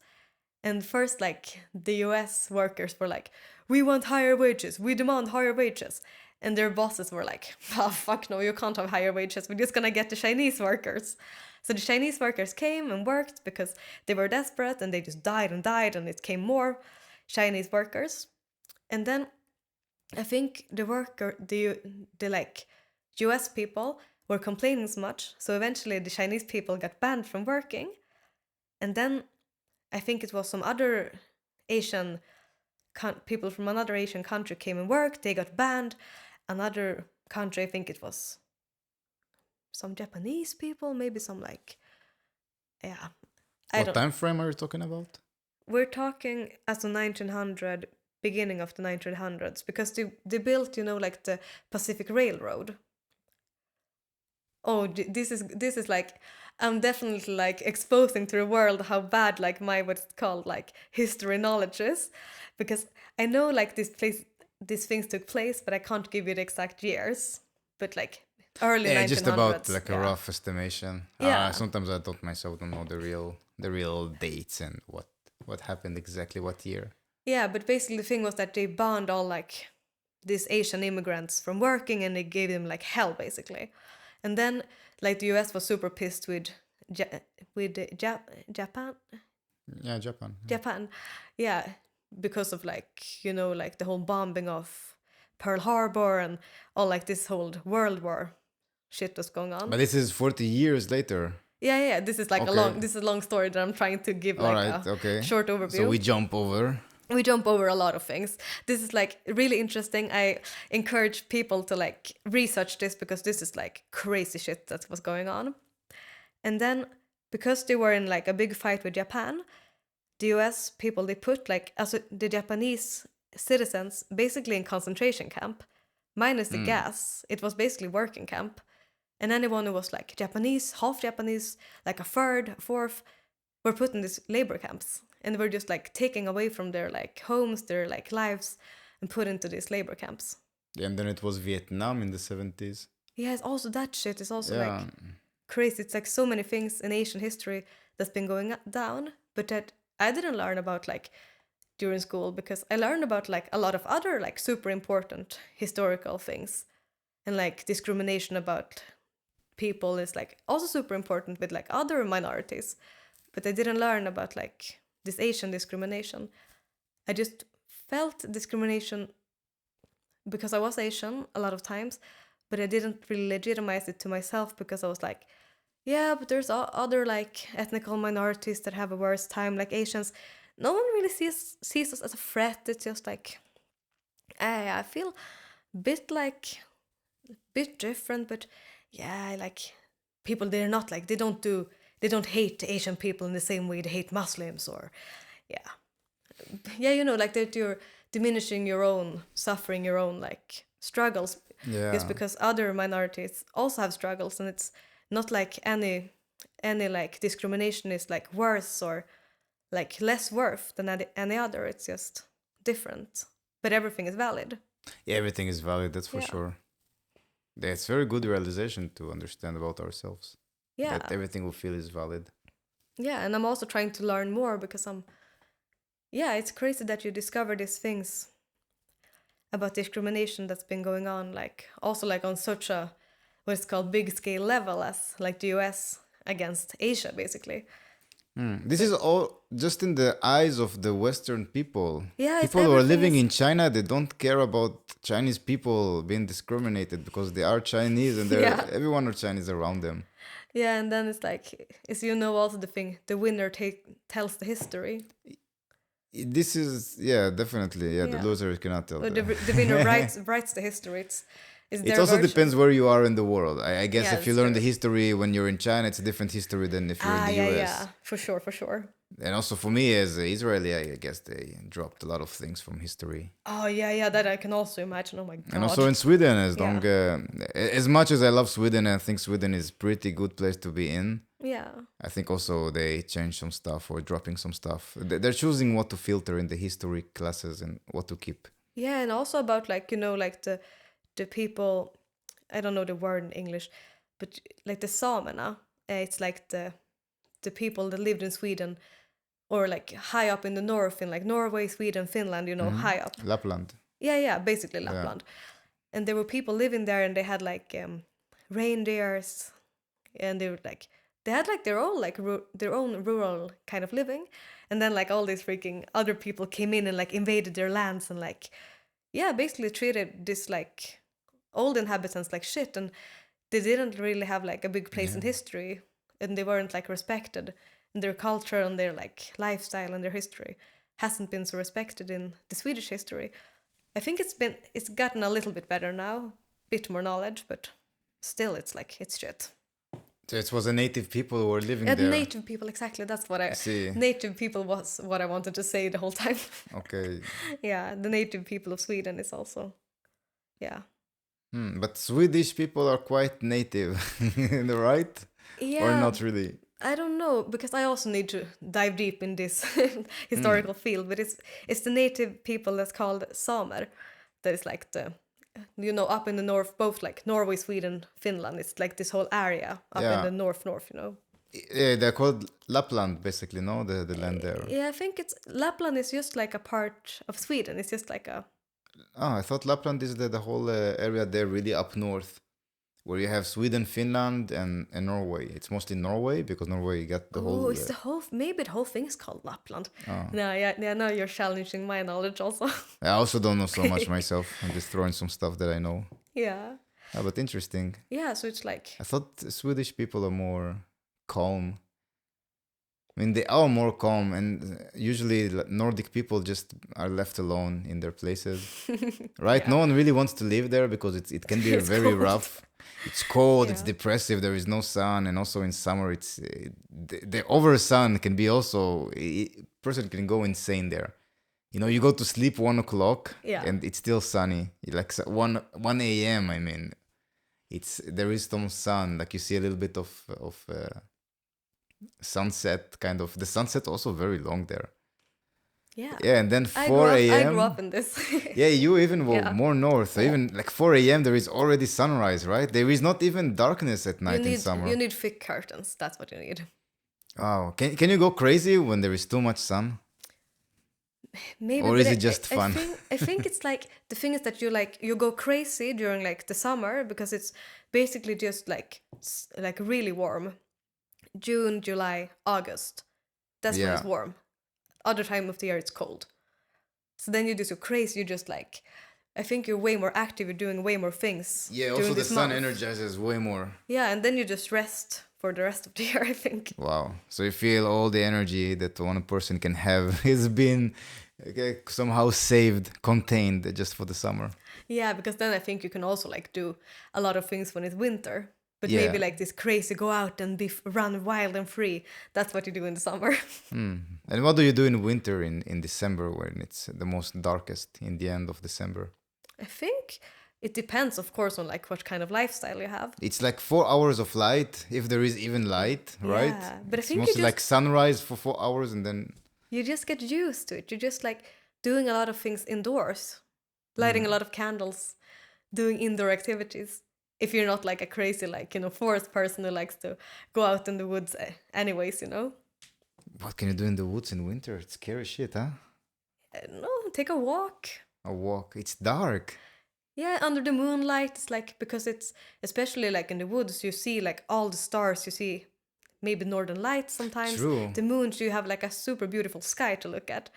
And first like the US workers were like, we want higher wages, we demand higher wages. And their bosses were like, oh fuck no, you can't have higher wages, we're just gonna get the Chinese workers. So the Chinese workers came and worked because they were desperate and they just died and it came more Chinese workers. And then I think the like US people were complaining so much, so eventually the Chinese people got banned from working. And then I think it was some other Asian people from another Asian country came and worked, they got banned. Another country, I think it was some Japanese people, maybe some like, yeah. What time frame are you talking about? We're talking as of 1900, beginning of the 1900s, because they built, you know, like the Pacific Railroad. Oh, this is like, I'm definitely like exposing to the world how bad like my what's called like history knowledge is, because I know like these things took place, but I can't give you the exact years. But like early 1900s. Just about like a rough estimation. Yeah. Sometimes I don't myself don't know the real dates and what happened exactly what year. Yeah, but basically the thing was that they banned all like these Asian immigrants from working, and they gave them like hell basically. And then like the US was super pissed with Japan. Yeah, Japan. Japan, yeah, because of like, you know, like the whole bombing of Pearl Harbor and all like this whole World War shit was going on. But this is 40 years later. Yeah, this is like a long story that I'm trying to give like a short overview. So we jump over a lot of things. This is like really interesting. I encourage people to like research this because this is like crazy shit that was going on. And then because they were in like a big fight with Japan, the US people, they put like the Japanese citizens basically in concentration camp minus the gas. It was basically working camp. And anyone who was like Japanese, half Japanese, like a third, a fourth, were put in these labor camps. And were just like taken away from their like homes, their like lives, and put into these labor camps. Yeah, and then it was Vietnam in the 70s. Yeah, it's also that shit is also Yeah. like crazy. It's like so many things in Asian history that's been going down, but that I didn't learn about like during school, because I learned about like a lot of other like super important historical things, and like discrimination about people is like also super important with like other minorities, but I didn't learn about like this Asian discrimination. I just felt discrimination because I was Asian a lot of times, but I didn't really legitimize it to myself, because I was like, yeah, but there's other like ethnical minorities that have a worse time, like Asians. No one really sees us as a threat. It's just like, I feel bit different, but yeah, like people, they're not like, they don't hate Asian people in the same way they hate Muslims, or yeah, like that you're diminishing your own suffering, your own like struggles, just because other minorities also have struggles, and it's not like any like discrimination is like worse or like less worth than any other. It's just different, but everything is valid. Yeah, everything is valid, that's for sure. Yeah, it's very good realization to understand about ourselves. Yeah. That everything we feel is valid. Yeah, and I'm also trying to learn more, because it's crazy that you discover these things about discrimination that's been going on, like also like on such a what's called big scale level as like the US against Asia, basically. This is all just in the eyes of the Western people. Yeah, people who are living in China, they don't care about Chinese people being discriminated because they are Chinese, and everyone are Chinese around them. Yeah, and then it's like, also the thing, the winner tells the history. This is, definitely, the loser cannot tell. The winner writes the history. It also depends where you are in the world. I guess if you learn the history when you're in China, it's a different history than if you're in the US. Yeah, for sure. And also for me as an Israeli, I guess they dropped a lot of things from history. Oh, yeah, that I can also imagine. Oh my God. And also in Sweden, as much as I love Sweden, I think Sweden is a pretty good place to be in. Yeah. I think also they changed some stuff or dropping some stuff. They're choosing what to filter in the history classes and what to keep. Yeah, and also about like, like the people, I don't know the word in English, but like the Samerna, it's like the people that lived in Sweden, or like high up in the north, in like Norway, Sweden, Finland, high up. Lapland. Yeah, basically Lapland. Yeah. And there were people living there, and they had like reindeers, and they had like their own like their own rural kind of living, and then like all these freaking other people came in and like invaded their lands, and like basically treated this like old inhabitants like shit, and they didn't really have like a big place in history, and they weren't like respected, and their culture and their like lifestyle and their history hasn't been so respected in the Swedish history. I think it's gotten a little bit better now, bit more knowledge, but still it's like it's shit. So it was the native people who were living there. Native people, exactly. That's what I see. Native people was what I wanted to say the whole time. Okay. Yeah, the native people of Sweden is also, But Swedish people are quite native, right? Yeah. Or not really? I don't know, because I also need to dive deep in this historical field. But it's the native people that's called Samer, that is like the, up in the north, both like Norway, Sweden, Finland. It's like this whole area up in the north, Yeah, they're called Lapland, basically, no? The land there. Yeah, I think Lapland is just like a part of Sweden. It's just like a... Oh, I thought Lapland is the whole area there really up north, where you have Sweden, Finland, and Norway. It's mostly Norway, because Norway got the whole... Oh, it's maybe the whole thing is called Lapland. Oh. No, now you're challenging my knowledge also. I also don't know so much myself. I'm just throwing some stuff that I know. Yeah. But interesting. Yeah, so it's like... I thought Swedish people are more calm. I mean, they are more calm, and usually Nordic people just are left alone in their places, right? Yeah. No one really wants to live there because it can be very cold. Rough. It's cold, it's depressive, there is no sun, and also in summer, it's the over sun can be also, person can go insane there. You know, you go to sleep 1 o'clock Yeah. and it's still sunny. Like 1 a.m. I mean, there is some sun. Like you see a little bit of sunset. Kind of the sunset also very long there. Yeah. Yeah, and then I 4 I grew a.m. up in this. Yeah, you even were Yeah. more north. So even like 4 a.m. there is already sunrise, right? There is not even darkness at night in summer. You need thick curtains. That's what you need. Wow. Can you go crazy when there is too much sun? Maybe, Or but is it just fun? I think it's like the thing is that you go crazy during like the summer because it's basically just like like really warm. June, July, August. That's when it's Yeah. warm. Other time of the year it's cold. So then you do so crazy. You just like, I think you're way more active. You're doing way more things. Yeah, during also the this sun month. energizes way more. Yeah, and then you just rest for the rest of the year, I think. Wow. So you feel all the energy that one person can have is being somehow saved, contained just for the summer. Yeah, because then I think you can also like do a lot of things when it's winter. But Yeah. maybe like this crazy go out and run wild and free. That's what you do in the summer. And what do you do in winter in December when it's the most darkest in the end of December? I think it depends, of course, on like what kind of lifestyle you have. It's like 4 hours of light, if there is even light, right? Yeah, but I It's think mostly like sunrise for 4 hours and then you just get used to it. You're just like doing a lot of things indoors, lighting a lot of candles, doing indoor activities. If you're not like a crazy, like, forest person who likes to go out in the woods anyways, what can you do in the woods in winter? It's scary shit, huh? No, take a walk. A walk. It's dark. Yeah, under the moonlight, it's like, because it's, especially like in the woods, you see like all the stars, you see maybe northern lights sometimes. True. The moon, so you have like a super beautiful sky to look at.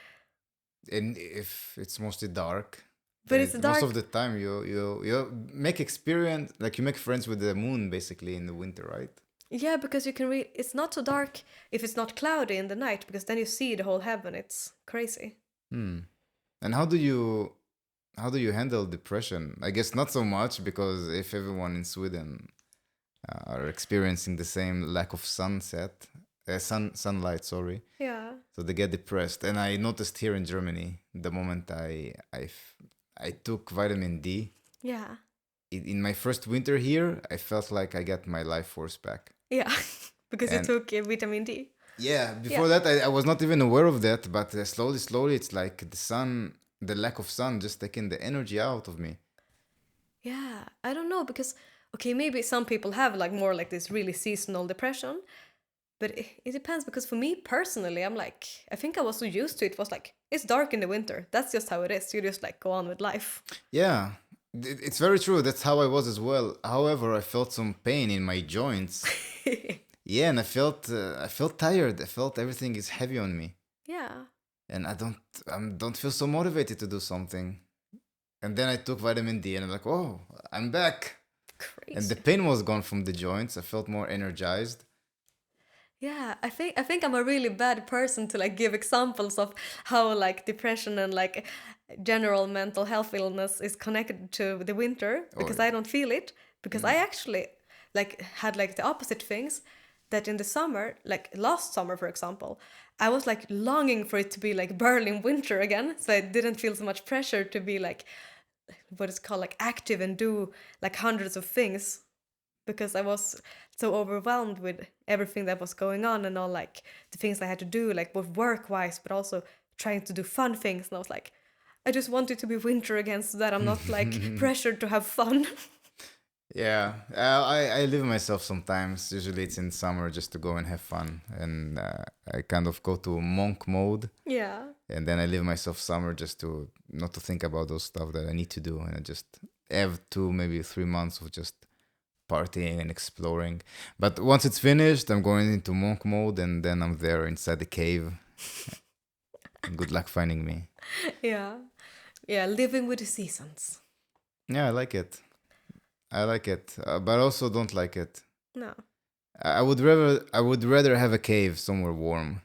And if it's mostly dark, But it's dark. most of the time you make experience, like you make friends with the moon basically in the winter, right? Yeah, because you can read, it's not so dark if it's not cloudy in the night, because then you see the whole heaven. It's crazy. And how do you handle depression? I guess not so much, because if everyone in Sweden are experiencing the same lack of sunlight, sorry. Yeah. So they get depressed. And I noticed here in Germany, the moment I took vitamin D, Yeah. in my first winter here, I felt like I got my life force back. Yeah. Because And- you took vitamin D. Yeah, before that, I was not even aware of that, but slowly, it's like the lack of sun just taking the energy out of me. Yeah. I don't know, because, okay, maybe some people have like more like this really seasonal depression. But it depends, because for me personally, I'm like, I think I was so used to it. It was like, it's dark in the winter. That's just how it is. You just like go on with life. Yeah, it's very true. That's how I was as well. However, I felt some pain in my joints. Yeah, and I felt tired. I felt everything is heavy on me, Yeah. and I don't feel so motivated to do something. And then I took vitamin D, and I'm like, oh, I'm back. Crazy. And the pain was gone from the joints. I felt more energized. Yeah, I think I'm a really bad person to like give examples of how like depression and like general mental health illness is connected to the winter, because I don't feel it, because I actually like had like the opposite things, that in the summer, like last summer for example, I was like longing for it to be like Berlin winter again, so I didn't feel so much pressure to be like what is called like active and do like hundreds of things, because I was so overwhelmed with everything that was going on and all like the things I had to do, like both work-wise, but also trying to do fun things. And I was like, I just want it to be winter again so that I'm not like pressured to have fun. Yeah, I live myself sometimes. Usually it's in summer just to go and have fun. And I kind of go to monk mode. Yeah. And then I live myself summer just to not to think about those stuff that I need to do. And I just have 2, maybe 3 months of just partying and exploring. But once it's finished, I'm going into monk mode, and then I'm there inside the cave. Good luck finding me. Yeah. Yeah, living with the seasons. Yeah, I like it. But I also don't like it. No. I would rather have a cave somewhere warm.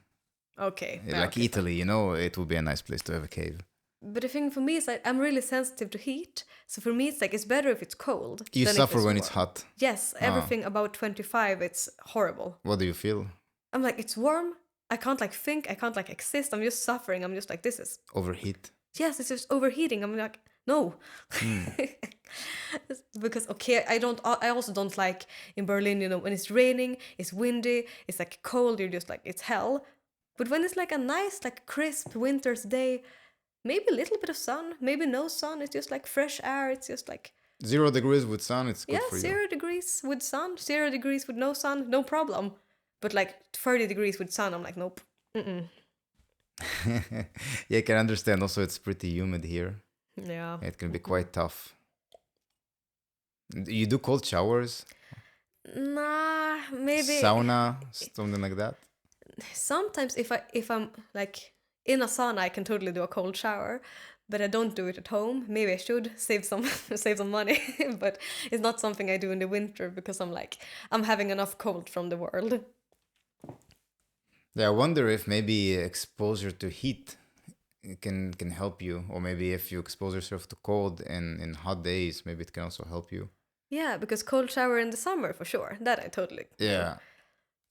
Okay. Like okay. Italy, it would be a nice place to have a cave. But the thing for me is like I'm really sensitive to heat. So for me it's like it's better if it's cold. You than if suffer when warm. it's hot. Yes, everything about 25, it's horrible. What do you feel? I'm like, it's warm, I can't like think, I can't like exist. I'm just suffering. I'm just like, this is, Overheat. yes, it's just overheating. I'm like, no. Because, okay, I also don't like in Berlin, you know, when it's raining, it's windy, it's like cold, you're just like, it's hell. But when it's like a nice, like crisp winter's day, maybe a little bit of sun, maybe no sun, it's just like fresh air, it's just like, 0 degrees with sun, it's good yeah, for you. 0 degrees with sun, 0 degrees with no sun, no problem. But like 30 degrees with sun, I'm like, nope. Mm-mm. Yeah, I can understand. Also, it's pretty humid here. Yeah. It can be quite tough. You do cold showers? Nah, maybe Sauna, something like that? sometimes if I'm like in a sauna, I can totally do a cold shower, but I don't do it at home. Maybe I should save some save some money, but it's not something I do in the winter because I'm having enough cold from the world. Yeah, I wonder if maybe exposure to heat can help you, or maybe if you expose yourself to cold in hot days, maybe it can also help you. Yeah, because cold shower in the summer for sure. That I totally. Yeah.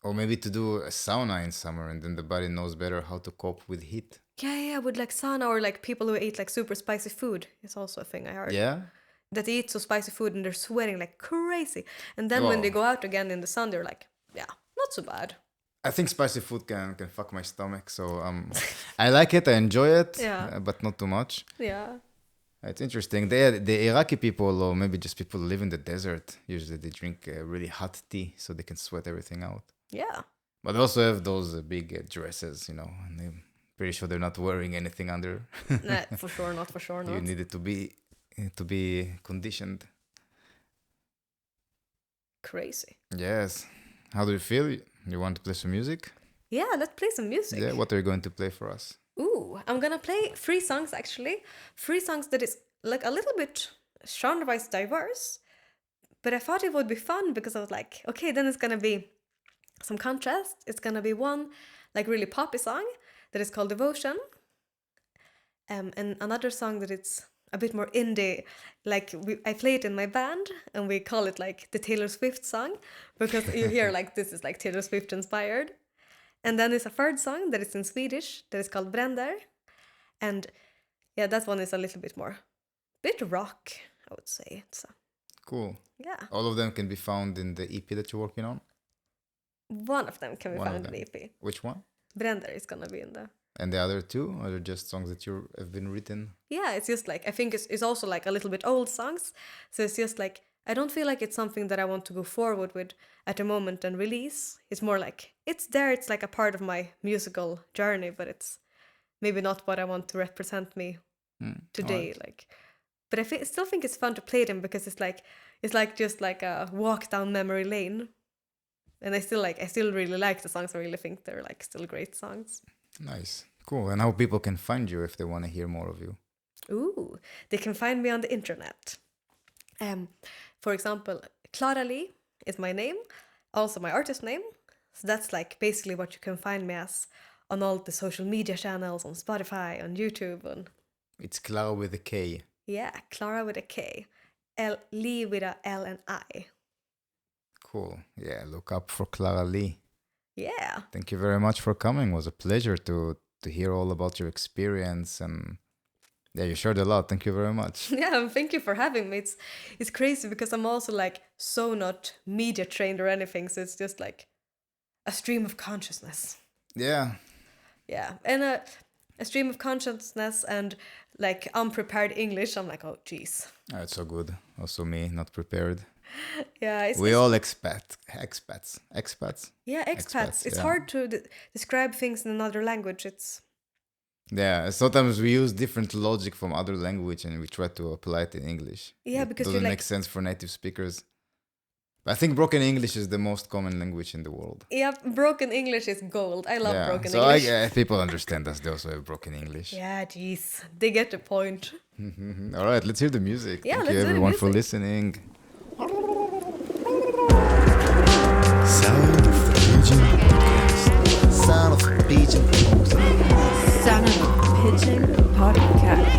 Or maybe to do a sauna in summer, and then the body knows better how to cope with heat. Yeah, with like sauna or like people who eat like super spicy food. It's also a thing I heard. Yeah? That they eat so spicy food and they're sweating like crazy. And then when they Whoa. go out again in the sun, they're like, yeah, not so bad. I think spicy food can fuck my stomach, so I like it, I enjoy it, Yeah. but not too much. Yeah. It's interesting. The Iraqi people, or maybe just people who live in the desert, usually they drink really hot tea so they can sweat everything out. Yeah. But they also have those big dresses, you know, and they're pretty sure they're not wearing anything under. Nah, for sure not. You need it to be conditioned. Crazy. Yes. How do you feel? You want to play some music? Yeah, let's play some music. Yeah. What are you going to play for us? Ooh, I'm gonna play 3 songs actually. 3 songs that is like a little bit genre-wise diverse. But I thought it would be fun because I was like, okay, then it's gonna be some contrast. It's gonna be one like really poppy song that is called Devotion. And another song that it's a bit more indie. Like I play it in my band and we call it like the Taylor Swift song because you hear like this is like Taylor Swift inspired. And then there's a third song that is in Swedish that is called Bränder. And yeah, that one is a little bit rock, I would say. So, Cool. yeah. All of them can be found in the EP that you're working on? One of them can be One of found in them. the EP. Which one? Bränder is gonna be in the... And the other 2? Or are just songs that have been written? Yeah, it's just like, I think it's also like a little bit old songs. So it's just like, I don't feel like it's something that I want to go forward with at the moment and release. It's more like, it's there, it's like a part of my musical journey, but it's maybe not what I want to represent me today. Alright. Like, but I still think it's fun to play them because it's like just like a walk down memory lane. And I still really like the songs. I really think they're like still great songs. Nice. Cool. And how people can find you if they want to hear more of you? Ooh, they can find me on the internet. For example, Klara Li is my name, also my artist name. So that's like basically what you can find me as on all the social media channels, on Spotify, on YouTube, and It's Klara with a K. yeah, Klara with a K, Li with a L and I. Cool. Yeah, look up for Klara Li. Yeah. Thank you very much for coming. It was a pleasure to hear all about your experience, and yeah, you shared a lot. Thank you very much. Yeah, and thank you for having me. It's crazy because I'm also like so not media trained or anything, so it's just like a stream of consciousness. Yeah. Yeah, and a stream of consciousness and like unprepared English. I'm like, oh, geez. It's so good. Also me, not prepared. Yeah, We all expats. Yeah, expats. It's yeah. hard to describe things in another language. Yeah, sometimes we use different logic from other language and we try to apply it in English. Yeah, it because doesn't you're make sense for native speakers. But I think broken English is the most common language in the world. Yeah, broken English is gold. I love broken so English. people understand us. They also have broken English. Yeah, geez, they get the point. All right, let's hear the music. Yeah, Thank let's you do the everyone for music. listening. Sound of the Pigeon Podcast. Sound of the Pigeon Podcast. Son of a Pigeon Podcast.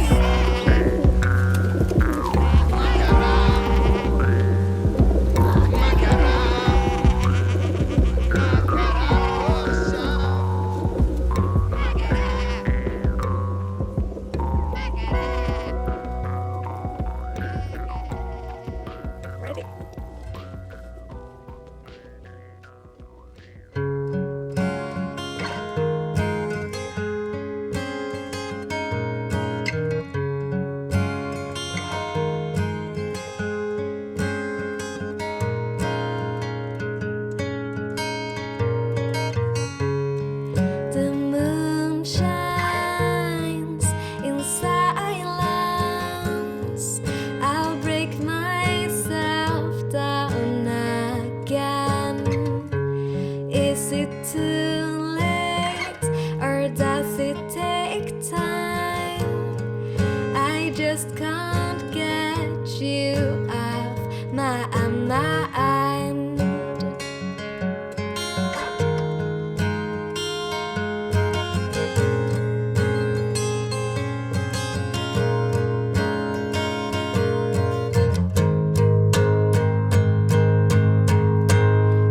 I just can't get you off my mind.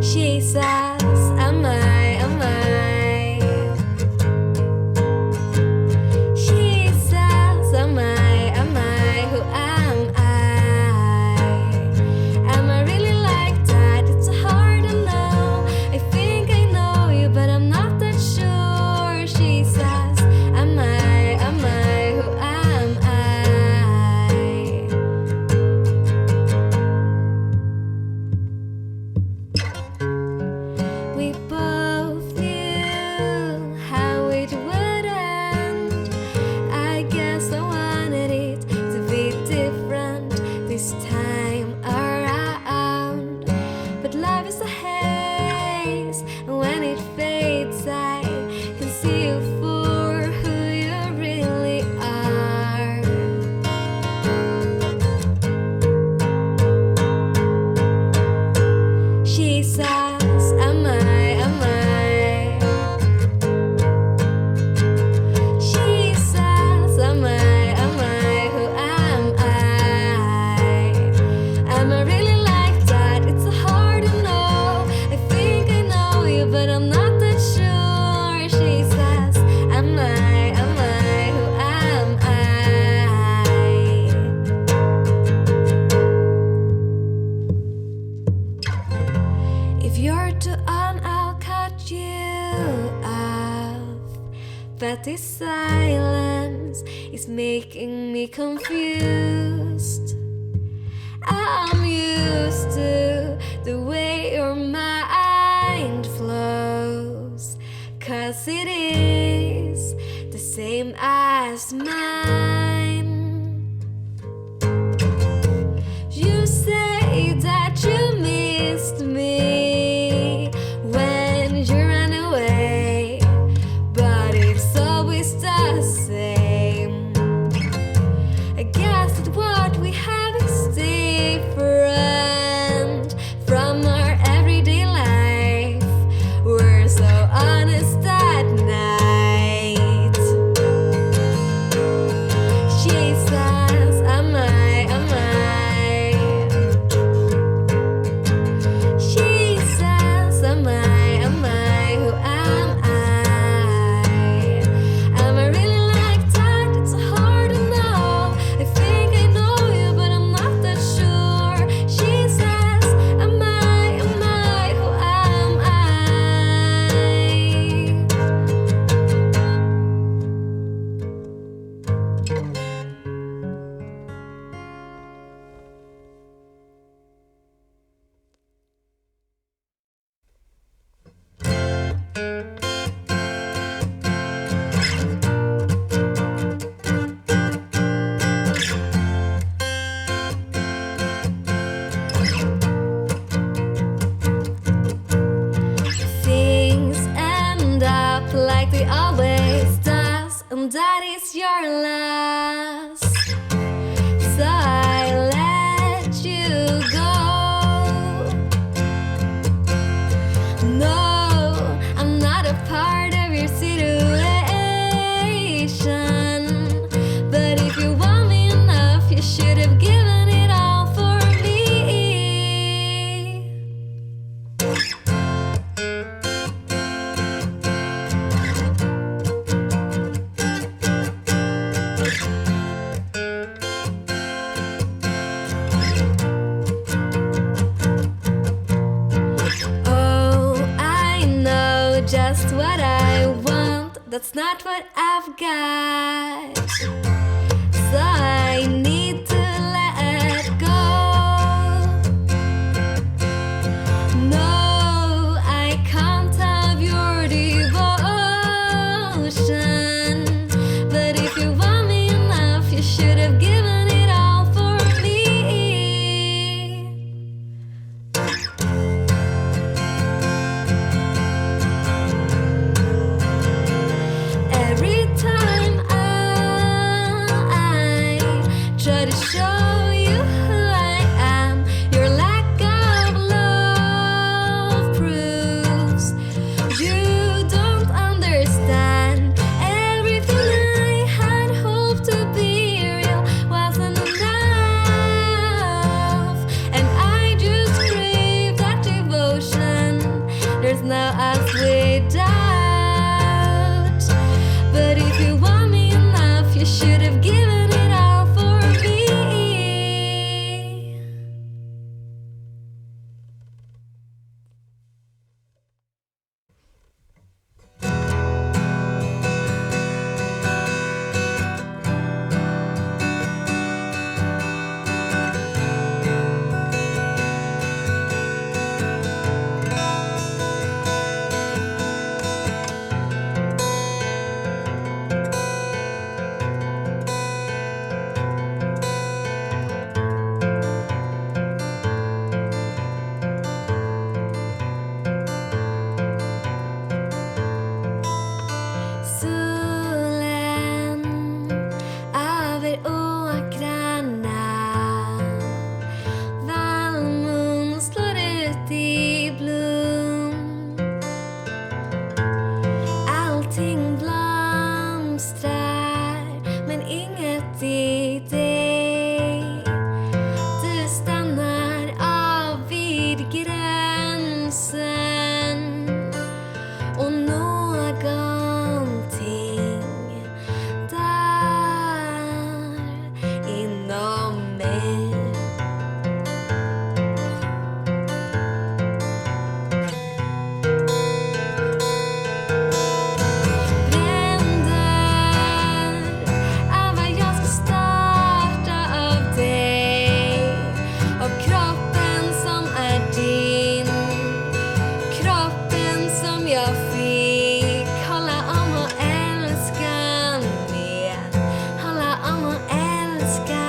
She says, am I? She says, am I? Who am I? Am I really like that? It's so hard to know. I think I know you, but I'm not that sure. She says, am I? Who am I? We both knew how it would end. I guess I wanted it to be different this time around. But life is a haze, and when it fades, I can see you for who you really are. She says, am I? She says, am I? Who am I? Am I really like that? It's so hard to know. I think I know you, but I'm not that sure. She says, am I? Who am I? If you're too on, I'll cut you off. But this silence is making me confused. I'm used to the way your mind flows, 'cause it is the same as mine. You say that you missed me when you ran away, but it's always the same. I guess that what we have is different from our everyday life. We're so honest at night. She says, am I? She says, am I? Who am I? Am I really like that? It's so hard to know. I think I know you, but I'm not that sure. She says, am I? Who am I? Things end up like they always does, and that is your loss. So I let you go. No, I'm not a part of your situation. But if you want me enough, you should have given it all for me. Oh, I know just what I want. That's not what I've got. So I need to let go. No, I can't have your devotion. But if you want me enough, you should have given it all for me. Every time try to show you who I am. Your lack of love proves you don't understand. Everything I had hoped to be real wasn't enough, and I just crave that devotion. There's no us without. But if you want me enough, you should have given it all for me. Solen över åkrarna, vallmon slår ut i blom. Allting blomstrar, men inget i dig. Du stannar av vid gränsen, och någonting där inom mig bränder av vad jag ska starta av dig, av kroppen som är din, kroppen som jag fick hålla om och älska med, hålla om och älska